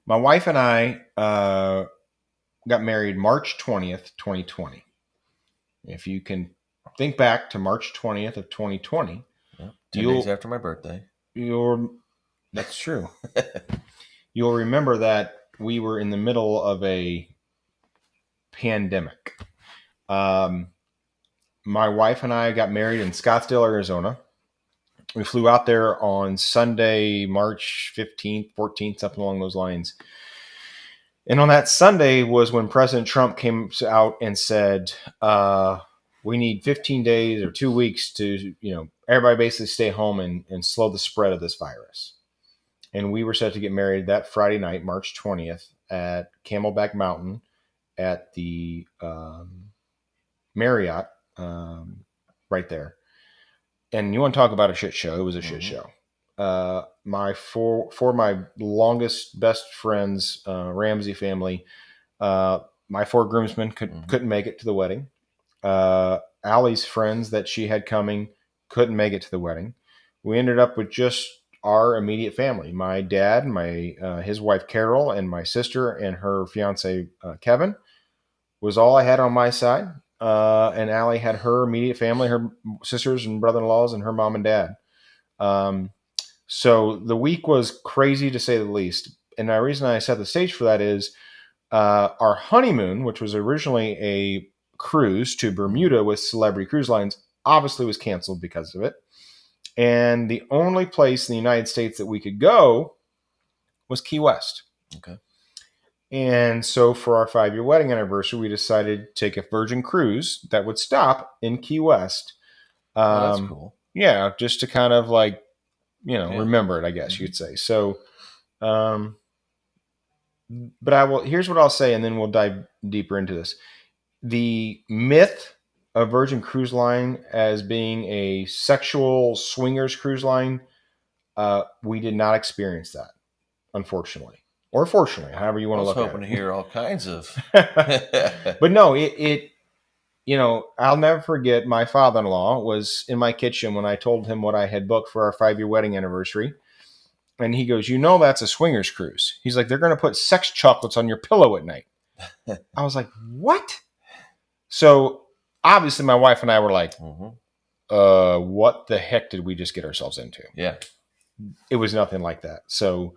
My wife and I got married March 20th, 2020. If you can think back to March 20th of 2020. 10 days after my birthday. That's true. You'll remember that we were in the middle of a pandemic. My wife and I got married in Scottsdale, Arizona. We flew out there on Sunday, March 15th, 14th, something along those lines. And on that Sunday was when President Trump came out and said, we need 15 days or 2 weeks to, everybody basically stay home and slow the spread of this virus. And we were set to get married that Friday night, March 20th, at Camelback Mountain at the Marriott right there. And you want to talk about a shit show? It was a shit show. My four my longest best friends, Ramsey family, my 4 groomsmen couldn't make it to the wedding. Allie's friends that she had coming couldn't make it to the wedding. We ended up with just our immediate family. My dad, his wife Carol, and my sister and her fiance Kevin was all I had on my side. And Allie had her immediate family, her sisters and brother-in-laws, and her mom and dad. So the week was crazy to say the least. And the reason I set the stage for that is our honeymoon, which was originally a cruise to Bermuda with Celebrity Cruise Lines, obviously was canceled because of it. And the only place in the United States that we could go was Key West. Okay. And so for our 5-year wedding anniversary, we decided to take a Virgin cruise that would stop in Key West. That's cool. Yeah, just to kind of like, remember it, I guess you could say. So, but here's what I'll say, and then we'll dive deeper into this. The myth of Virgin Cruise Line as being a sexual swingers cruise line, we did not experience that, unfortunately. Or fortunately, however you want to look at it. I was hoping to hear all kinds of. But no, I'll never forget my father-in-law was in my kitchen when I told him what I had booked for our 5-year wedding anniversary. And he goes, that's a swingers cruise. He's like, they're going to put sex chocolates on your pillow at night. I was like, what? So obviously my wife and I were like, Mm-hmm. what the heck did we just get ourselves into? Yeah. It was nothing like that. So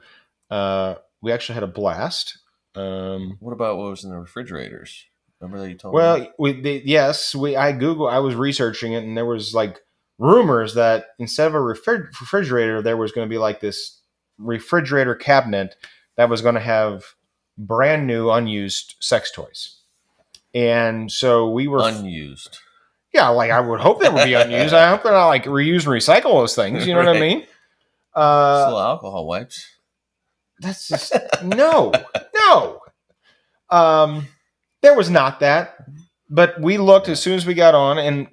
we actually had a blast. What about what was in the refrigerators? Remember that you told me? Well, I was researching it, and there was like rumors that instead of a refrigerator, there was going to be like this refrigerator cabinet that was going to have brand new unused sex toys. And so we were Unused. yeah, like I would hope they would be unused. I hope they're not like reuse and recycle those things. You know what I Right. mean? Still alcohol wipes. That's just no. There was not that, but we looked as soon as we got on, and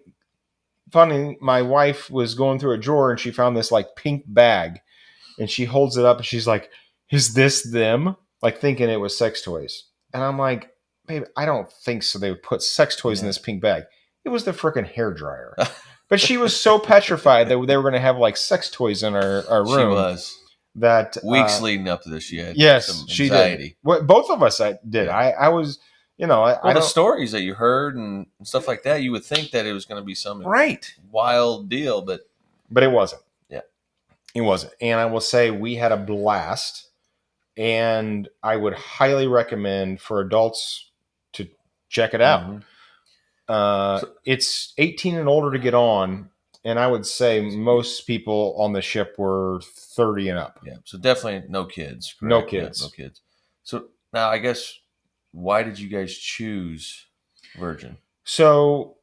funny, my wife was going through a drawer and she found this like pink bag, and she holds it up and she's like, "Is this them?" Like thinking it was sex toys, and I'm like, "Babe, I don't think so. They would put sex toys in this pink bag. It was the freaking hair dryer." But she was so petrified that they were going to have like sex toys in our room. She was. That Weeks leading up to this, she had some she anxiety. did. Well, both of us did. Yeah. I was, The stories that you heard and stuff like that, you would think that it was going to be some wild deal, but it wasn't. Yeah, it wasn't. And I will say we had a blast, and I would highly recommend for adults to check it out. Mm-hmm. It's 18 and older to get on. And I would say most people on the ship were 30 and up. Yeah, so definitely no kids. Correct? No kids. Yeah, no kids. So now I guess, why did you guys choose Virgin? So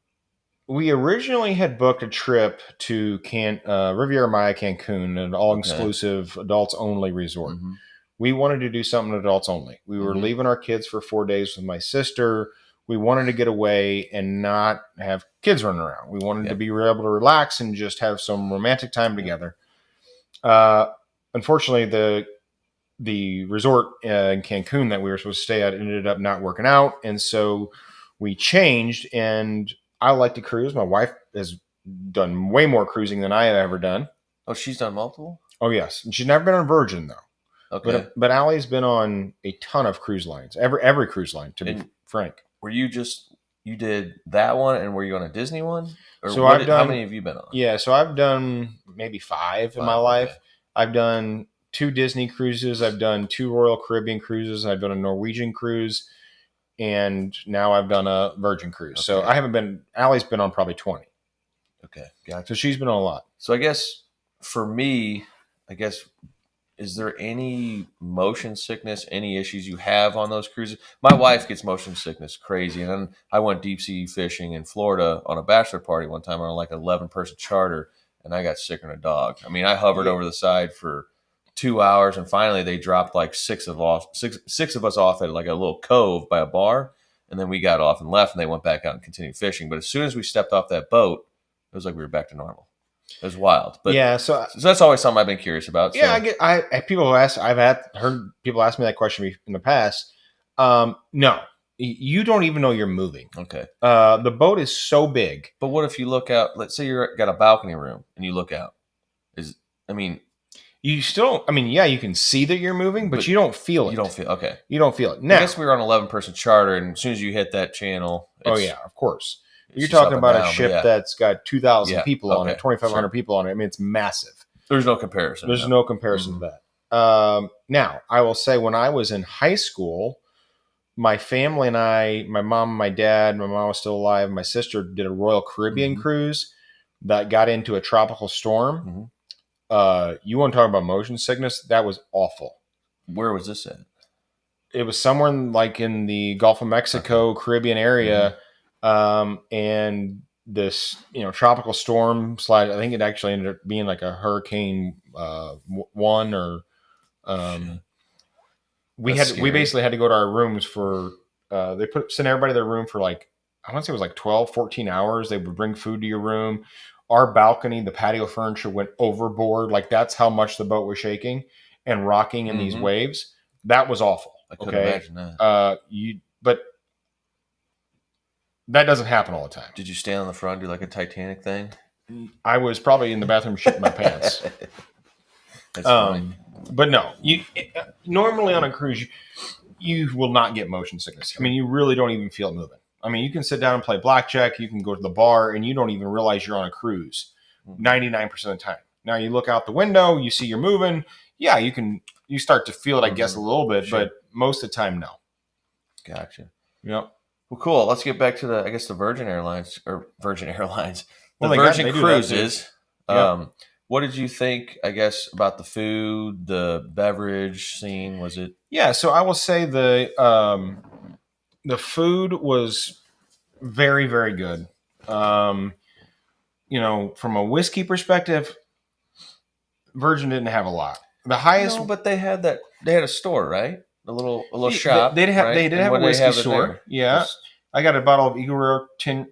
we originally had booked a trip to Riviera Maya, Cancun, an all-inclusive adults-only resort. Mm-hmm. We wanted to do something adults only. We were leaving our kids for 4 days with my sister. We wanted to get away and not have kids running around. We wanted to be able to relax and just have some romantic time together. Unfortunately, the resort in Cancun that we were supposed to stay at ended up not working out. And so we changed, and I like to cruise. My wife has done way more cruising than I have ever done. Oh, she's done multiple? Oh, yes. And she's never been on Virgin, though. Okay. But Allie's been on a ton of cruise lines, every cruise line, to be frank. Were you did that one, and were you on a Disney one? Or so how many have you been on? Yeah, so I've done maybe 5 in my life. Okay. I've done 2 Disney cruises. I've done 2 Royal Caribbean cruises. I've done a Norwegian cruise, and now I've done a Virgin cruise. Okay. So Allie's been on probably 20. Okay, gotcha. So she's been on a lot. So I guess for me, is there any motion sickness, any issues you have on those cruises? My wife gets motion sickness crazy. And then I went deep sea fishing in Florida on a bachelor party one time on like an 11-person charter, and I got sicker than a dog. I mean, I hovered over the side for 2 hours, and finally they dropped like six of us off at like a little cove by a bar, and then we got off and left, and they went back out and continued fishing. But as soon as we stepped off that boat, it was like we were back to normal. It was wild, but so that's always something I've been curious about. So. Yeah, I've heard people ask me that question in the past. No, you don't even know you're moving. Okay. The boat is so big. But what if you look out? Let's say you're got a balcony room and you look out. You still, you can see that you're moving, but you don't feel it. You don't feel okay. You don't feel it. Now, I guess we were on an 11-person charter, and as soon as you hit that channel, oh yeah, of course. You're talking about a ship that's got 2,000 people on it, 2,500 people on it. I mean, it's massive. There's no comparison. There's no comparison to that. Now, I will say when I was in high school, my family and my mom, my dad, my mom was still alive, my sister did a Royal Caribbean cruise that got into a tropical storm. You want to talk about motion sickness? That was awful. Where was this at? It was somewhere in the Gulf of Mexico, Caribbean area. And this, tropical storm slide, I think it actually ended up being like a Hurricane 1 or, we basically had to go to our rooms for, they sent everybody to their room for like, I want to say it was like 12, 14 hours. They would bring food to your room. Our balcony, the patio furniture went overboard. Like that's how much the boat was shaking and rocking in these waves. That was awful. I couldn't imagine that. But that doesn't happen all the time. Did you stand on the front, do like a Titanic thing? I was probably in the bathroom shitting my pants. That's funny. But no, normally on a cruise, you will not get motion sickness. I mean, you really don't even feel it moving. I mean, you can sit down and play blackjack. You can go to the bar, and you don't even realize you're on a cruise 99% of the time. Now you look out the window, you see you're moving. Yeah, you start to feel it, I guess, a little bit, but most of the time, no. Gotcha. Yep. Well, cool. Let's get back to the Virgin Airlines. The Well, Virgin they do that, Cruises. Yep. What did you think, I guess, about the food, the beverage scene? Was it? Yeah, so I will say the food was very, very good. From a whiskey perspective, Virgin didn't have a lot. The highest, No, but they had a store, right? A little shop. They did have a whiskey store. Yeah, Just, I got a bottle of Eagle Royal 10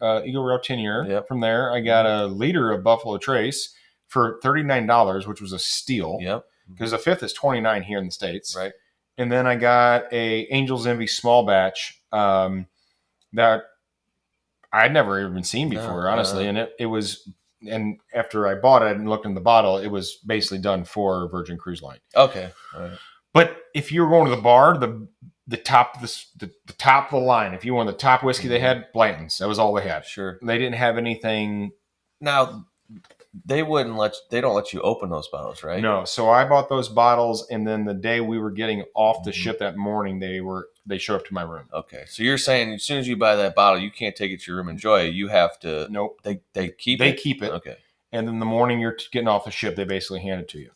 year. Yep. From there. I got a liter of Buffalo Trace for $39, which was a steal. Yep. Because the fifth is $29 here in the States. Right. And then I got a Angel's Envy small batch that I'd never even seen before, honestly. And it was, and after I bought it and looked in the bottle, it was basically done for Virgin Cruise Line. Okay. All right. But if you were going to the bar, the top of the top of the line, if you wanted the top whiskey they had, Blanton's. That was all they had. Sure. They didn't have anything. Now, they don't let you open those bottles, right? No. So I bought those bottles, and then the day we were getting off the ship that morning, they showed up to my room. Okay. So you're saying as soon as you buy that bottle, you can't take it to your room and enjoy it. You have to. Nope. They keep it. They keep it. Okay. And then the morning you're getting off the ship, they basically hand it to you.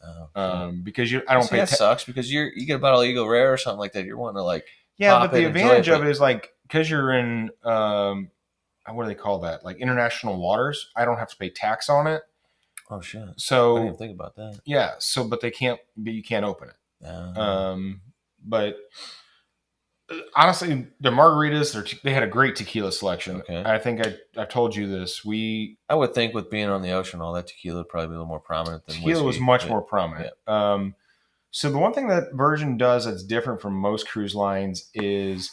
Because I don't pay. That sucks because you get a bottle of Eagle Rare or something like that. You're wanting to like. Yeah, but the advantage of it is like because you're in what do they call that? Like international waters. I don't have to pay tax on it. Oh shit! So I didn't even think about that. Yeah. So, but you can't open it. But honestly, the margaritas, they had a great tequila selection. Okay. I think I've told you this. I would think with being on the ocean, all that tequila would probably be a little more prominent than tequila whiskey. was much more prominent. Yeah. So the one thing that Virgin does that's different from most cruise lines is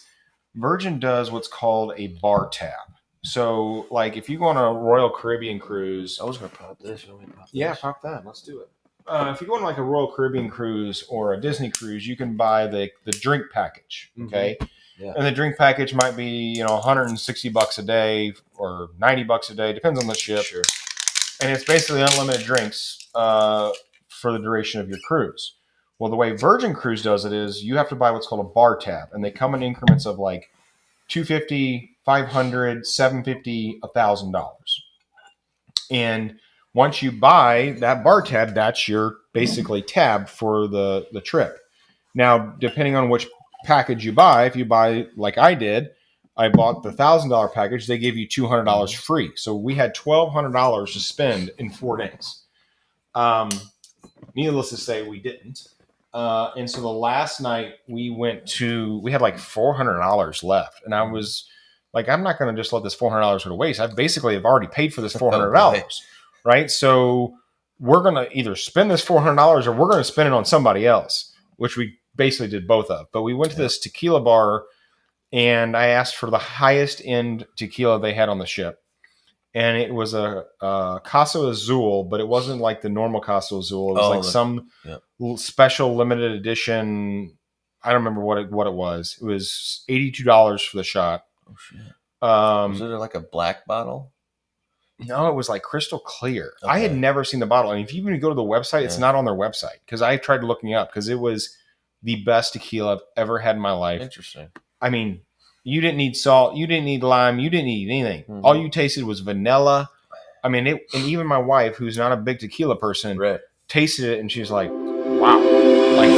Virgin does what's called a bar tab. So, like, if you go on a Royal Caribbean cruise, I was going to pop this. Yeah, pop that. Let's do it. If you go on like a Royal Caribbean cruise or a Disney cruise, you can buy the drink package. Okay, Yeah. And the drink package might be $160 a day or $90 a day, depends on the ship. Sure. And it's basically unlimited drinks for the duration of your cruise. Well, the way Virgin Cruise does it is you have to buy what's called a bar tab, and they come in increments of like $250, $500, $750, $1,000. And once you buy that bar tab, that's your basically tab for the trip. Now, depending on which package you buy, if you buy like I did, I bought the $1,000 package. They give you $200 free. So we had $1,200 to spend in 4 days. Needless to say, we didn't. And so the last night we had like $400 left. And I was like, I'm not going to just let this $400 go to waste. I basically have already paid for this $400, right? So we're going to either spend this $400 or we're going to spend it on somebody else, which we basically did both of. But we went to this tequila bar and I asked for the highest end tequila they had on the ship. And it was a Casa Azul, but it wasn't like the normal Casa Azul. It was some special limited edition. I don't remember what it was. It was $82 for the shot. Oh shit! Was it like a black bottle? No, it was like crystal clear. Okay. I had never seen the bottle. And if you even go to the website, it's not on their website because I tried looking up because it was the best tequila I've ever had in my life. Interesting. I mean, you didn't need salt. You didn't need lime. You didn't need anything. Mm-hmm. All you tasted was vanilla. I mean, and even my wife, who's not a big tequila person, tasted it and she's like, wow. Like,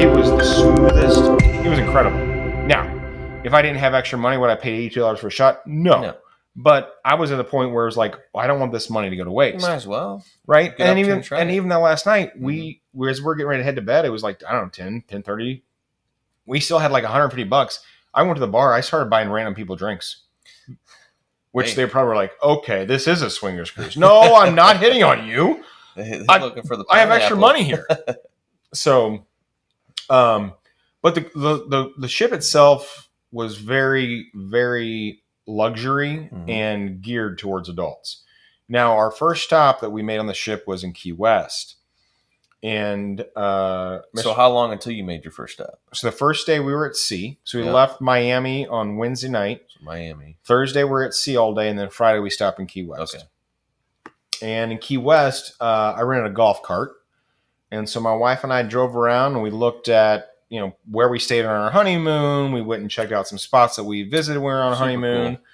it was the smoothest. It was incredible. Now, if I didn't have extra money, would I pay $82 for a shot? No. But I was at the point where it was like, well, I don't want this money to go to waste. You might as well. Right? And even that last night, as we're getting ready to head to bed, it was like, I don't know, 10:30. We still had like $150. I went to the bar. I started buying random people drinks, which they probably were like, okay, this is a swingers cruise. No, I'm not hitting on you. They're looking for the I have extra money here. So, but the ship itself was very, very luxury and geared towards adults. Now, our first stop that we made on the ship was in Key West. And So how long until you made your first stop? So the first day we were at sea. So we Yep. left Miami on Wednesday night. So Miami. Thursday we're at sea all day, and then Friday we stop in Key West. Okay. And in Key West, I rented a golf cart. And so my wife and I drove around and we looked at, where we stayed on our honeymoon. We went and checked out some spots that we visited when we were on a Super honeymoon. cool.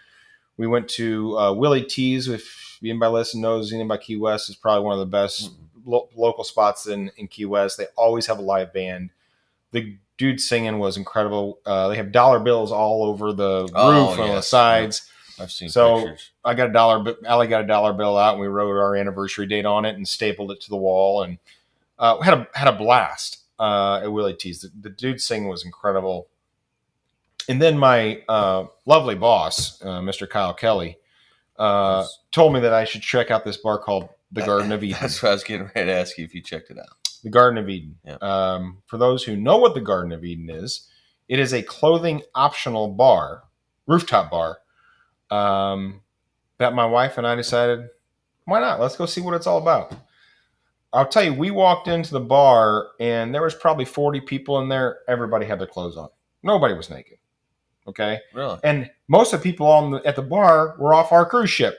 We went to Willie T's. If anybody listening knows anything about Key West, it's probably one of the best local spots in Key West. They always have a live band. The dude singing was incredible. They have dollar bills all over the roof and on the sides. Yeah. I've seen so pictures. I got a dollar. Allie got a dollar bill out, and we wrote our anniversary date on it and stapled it to the wall, and had a blast at Willie T's. The dude singing was incredible. And then my lovely boss, Mr. Kyle Kelly, told me that I should check out this bar called the Garden of Eden. That's what I was getting ready to ask you if you checked it out. The Garden of Eden. Yeah. For those who know what the Garden of Eden is, it is a clothing optional bar, rooftop bar, that my wife and I decided, why not? Let's go see what it's all about. I'll tell you, we walked into the bar and there was probably 40 people in there. Everybody had their clothes on. Nobody was naked. Okay. Really? And most of the people at the bar were off our cruise ship.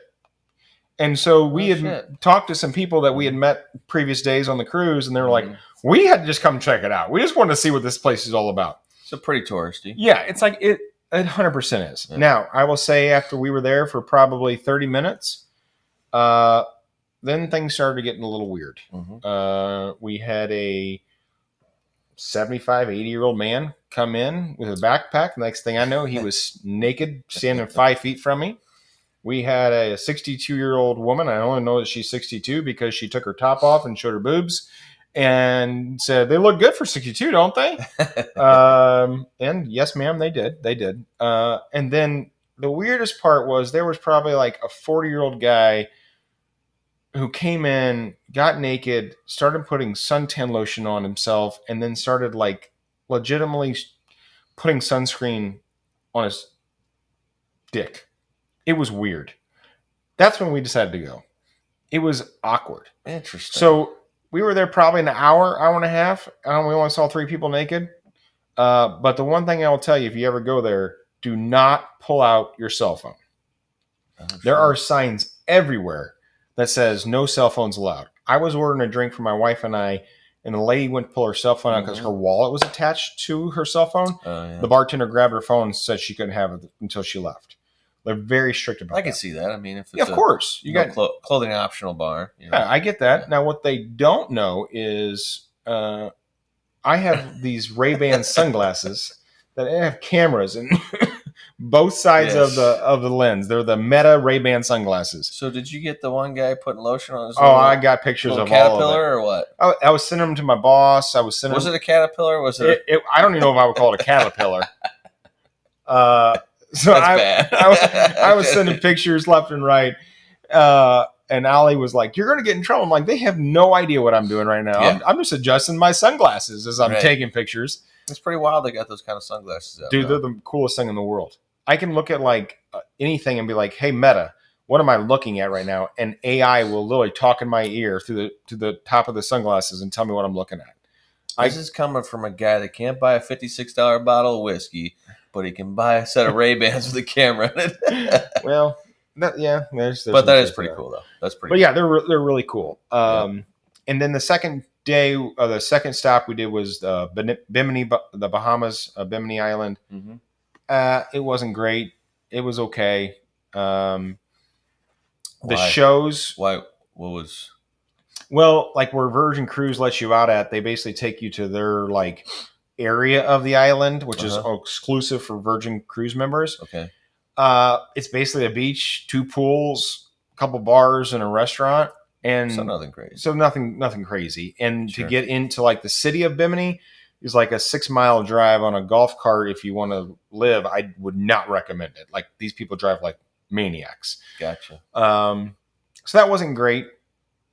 And so we had talked to some people that we had met previous days on the cruise, and they were like, we had to just come check it out. We just wanted to see what this place is all about. So pretty touristy. Yeah, it's like it 100% is. Yeah. Now, I will say after we were there for probably 30 minutes, then things started getting a little weird. Mm-hmm. We had a 75, 80-year-old man come in with a backpack. Next thing I know, he was naked, standing 5 feet from me. We had a 62-year-old woman. I only know that she's 62 because she took her top off and showed her boobs and said, they look good for 62, don't they? And yes, ma'am, they did. They did. And then the weirdest part was there was probably like a 40-year-old guy who came in, got naked, started putting suntan lotion on himself, and then started like legitimately putting sunscreen on his dick. It was weird. That's when we decided to go. It was awkward. Interesting. So we were there probably an hour and a half. We only saw 3 people naked. But the one thing I will tell you, if you ever go there, do not pull out your cell phone. There are signs everywhere that says no cell phones allowed. I was ordering a drink for my wife and I, and the lady went to pull her cell phone out because her wallet was attached to her cell phone. The bartender grabbed her phone and said she couldn't have it until she left. They're very strict about that. I can see that. I mean, if it's of course. You got clothing optional bar. Yeah, I get that. Yeah. Now, what they don't know is I have these Ray-Ban sunglasses that have cameras in both sides of the lens. They're the Meta Ray-Ban sunglasses. So did you get the one guy putting lotion on his I got pictures of caterpillar all of it. Or what? I was sending them to my boss. Was it a caterpillar? Was it? I don't even know if I would call it a caterpillar. So That's bad. I was sending pictures left and right. And Allie was like, you're going to get in trouble. I'm like, they have no idea what I'm doing right now. Yeah. I'm just adjusting my sunglasses as I'm taking pictures. It's pretty wild they got those kind of sunglasses out. Dude, they're the coolest thing in the world. I can look at like anything and be like, hey, Meta, what am I looking at right now? And AI will literally talk in my ear to the top of the sunglasses and tell me what I'm looking at. This is coming from a guy that can't buy a $56 bottle of whiskey, but he can buy a set of Ray-Bans with a camera in it. Well, there's but that is pretty cool, though. That's pretty. But yeah, they're really cool. And then the second day, the second stop we did was Bimini, the Bahamas, Bimini Island. Mm-hmm. It wasn't great. It was okay. The shows. Why? What was? Well, like where Virgin Cruise lets you out at, they basically take you to their like area of the island, which is exclusive for Virgin Cruise members. Okay. It's basically a beach, 2 pools, a couple bars, and a restaurant. And so nothing crazy. So nothing crazy. And to get into like the city of Bimini is like a 6-mile drive on a golf cart. If you want to live, I would not recommend it. Like these people drive like maniacs. Gotcha. So that wasn't great.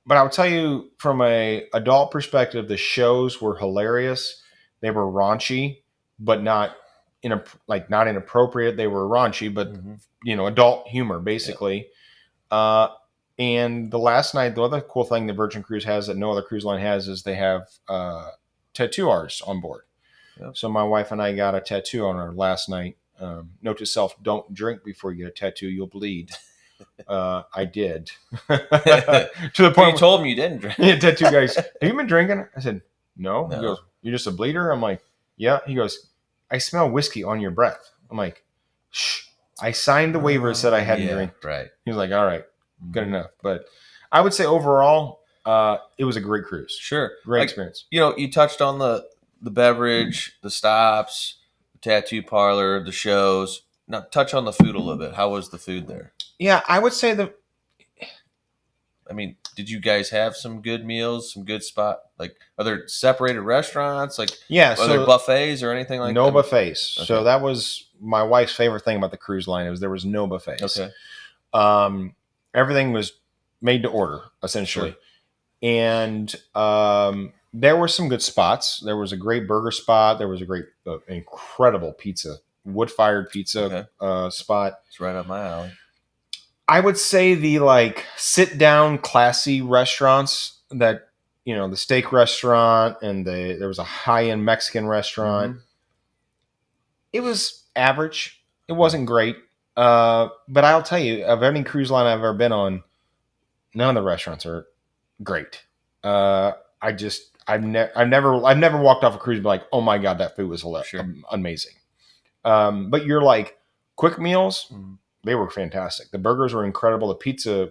But I'll tell you from a adult perspective, the shows were hilarious. They were raunchy, but not inappropriate. They were raunchy, but adult humor basically. And the last night, the other cool thing the Virgin Cruise has that no other cruise line has is they have tattoo artists on board. Yep. So my wife and I got a tattoo on her last night. Note to self: don't drink before you get a tattoo; you'll bleed. I did. To the Well, point you told me you didn't drink. yeah, tattoo guys, have you been drinking? I said, no. No. He goes, you're just a bleeder? I'm like, yeah. He goes, I smell whiskey on your breath. I'm like, shh. I signed the waiver that said I hadn't drank. Right. He was like, all right, good enough. But I would say overall, it was a great cruise. Sure. Great experience. You touched on the beverage, the stops, the tattoo parlor, the shows. Now touch on the food a little bit. How was the food there? Yeah, I would say I mean, did you guys have some good meals, some good spot? Like, are there separated restaurants? Like, yeah, are there buffets or anything like that? No buffets. Okay. So that was my wife's favorite thing about the cruise line was there was no buffets. Okay. Everything was made to order, essentially. Sure. And there were some good spots. There was a great burger spot. There was a great, incredible pizza, wood-fired pizza spot. It's right up my alley. I would say the sit-down, classy restaurants that the steak restaurant and there was a high-end Mexican restaurant. Mm-hmm. It was average. It wasn't great. But I'll tell you, of any cruise line I've ever been on, none of the restaurants are great. I've never walked off a cruise and be like, oh my God, that food was amazing. But you're like quick meals, they were fantastic. The burgers were incredible. The pizza,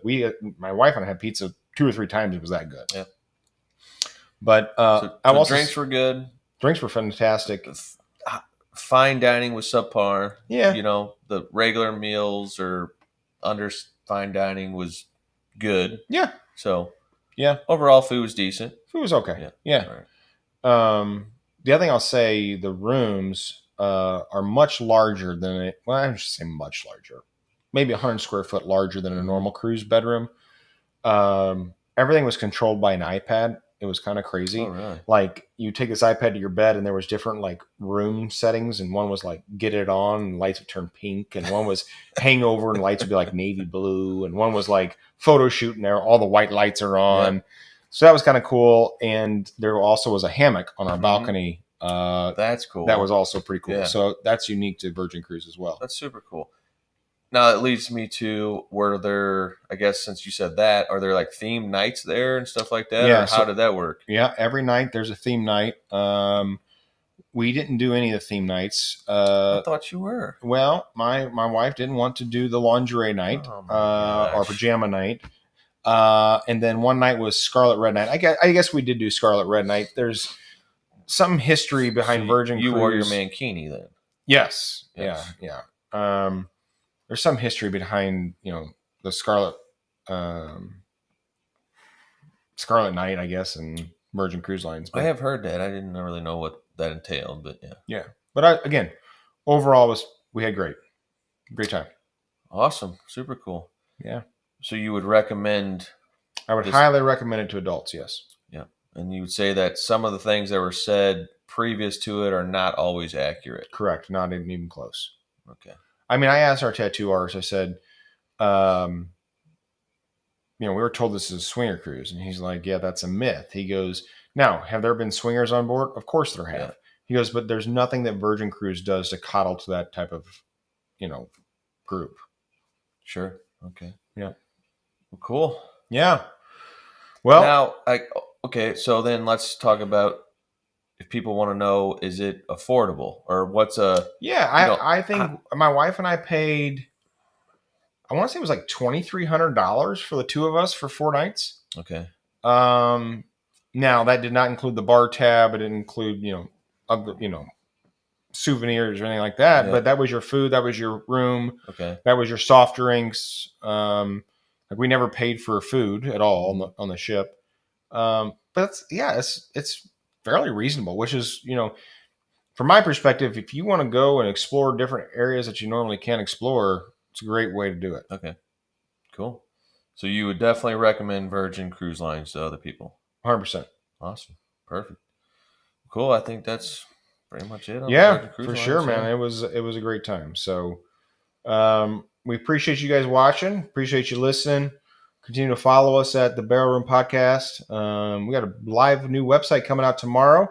my wife and I had pizza 2 or 3 times. It was that good. Yeah. But so drinks were good. Drinks were fantastic. Fine dining was subpar. Yeah. The regular meals or under fine dining was good. Yeah. So yeah, overall food was decent. Food was okay. Yeah. Right. The other thing I'll say, the rooms are much larger than I should say much larger, maybe 100 square foot larger than a normal cruise bedroom. Everything was controlled by an iPad. It was kind of crazy. Oh, really? Like you take this iPad to your bed and there was different room settings, and one was like get it on and lights would turn pink, and one was hangover and lights would be like navy blue, and one was like photo shoot and all the white lights are on. Yeah. So that was kind of cool. And there also was a hammock on our balcony. That's cool. That was also pretty cool. Yeah. So that's unique to Virgin Cruise as well. That's super cool. Now it leads me to, were there, I guess since you said that, are there themed nights there and stuff like that? Yeah. Or how did that work? Yeah. Every night there's a theme night. We didn't do any of the theme nights. I thought you were. Well, my wife didn't want to do the lingerie night or pajama night. And then one night was Scarlet Red Night. I guess we did do Scarlet Red Night. There's some history behind Virgin Cruise. You wore your mankini then? Yes. Yeah. There's some history behind, the Scarlet Night, I guess, and Virgin Cruise Lines. But I have heard that. I didn't really know what that entailed, but yeah. Yeah. But again, overall we had great time. Awesome. Super cool. Yeah. So you would recommend? I would highly recommend it to adults. Yes. Yeah. And you would say that some of the things that were said previous to it are not always accurate. Correct. Not even close. Okay. I mean, I asked our tattoo artist, I said, we were told this is a swinger cruise. And he's like, yeah, that's a myth. He goes, now, have there been swingers on board? Of course there have. Yeah. He goes, but there's nothing that Virgin Cruise does to coddle to that type of, group. Sure. Okay. Yeah. Well, cool. Yeah. Well, now, so then let's talk about, if people want to know, is it affordable or what's I think my wife and I paid, I want to say it was like $2,300 for the two of us for 4 nights. Okay. Now that did not include the bar tab. It didn't include, souvenirs or anything like that, but that was your food. That was your room. Okay. That was your soft drinks. We never paid for food at all on the ship. But it's fairly reasonable, which is, from my perspective, if you want to go and explore different areas that you normally can't explore, it's a great way to do it. Okay, cool. So you would definitely recommend Virgin Cruise Lines to other people? 100%. Awesome. Perfect. Cool. I think that's pretty much it. Yeah, for sure, man. It was a great time. So we appreciate you guys watching. Appreciate you listening. Continue to follow us at the Barrel Room Podcast. We got a live new website coming out tomorrow,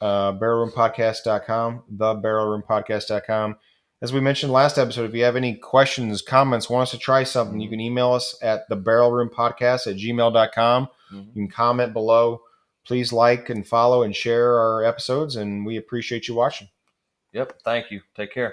barrelroompodcast.com, thebarrelroompodcast.com. As we mentioned last episode, if you have any questions, comments, want us to try something, you can email us at thebarrelroompodcast@gmail.com. You can comment below. Please like and follow and share our episodes, and we appreciate you watching. Yep. Thank you. Take care.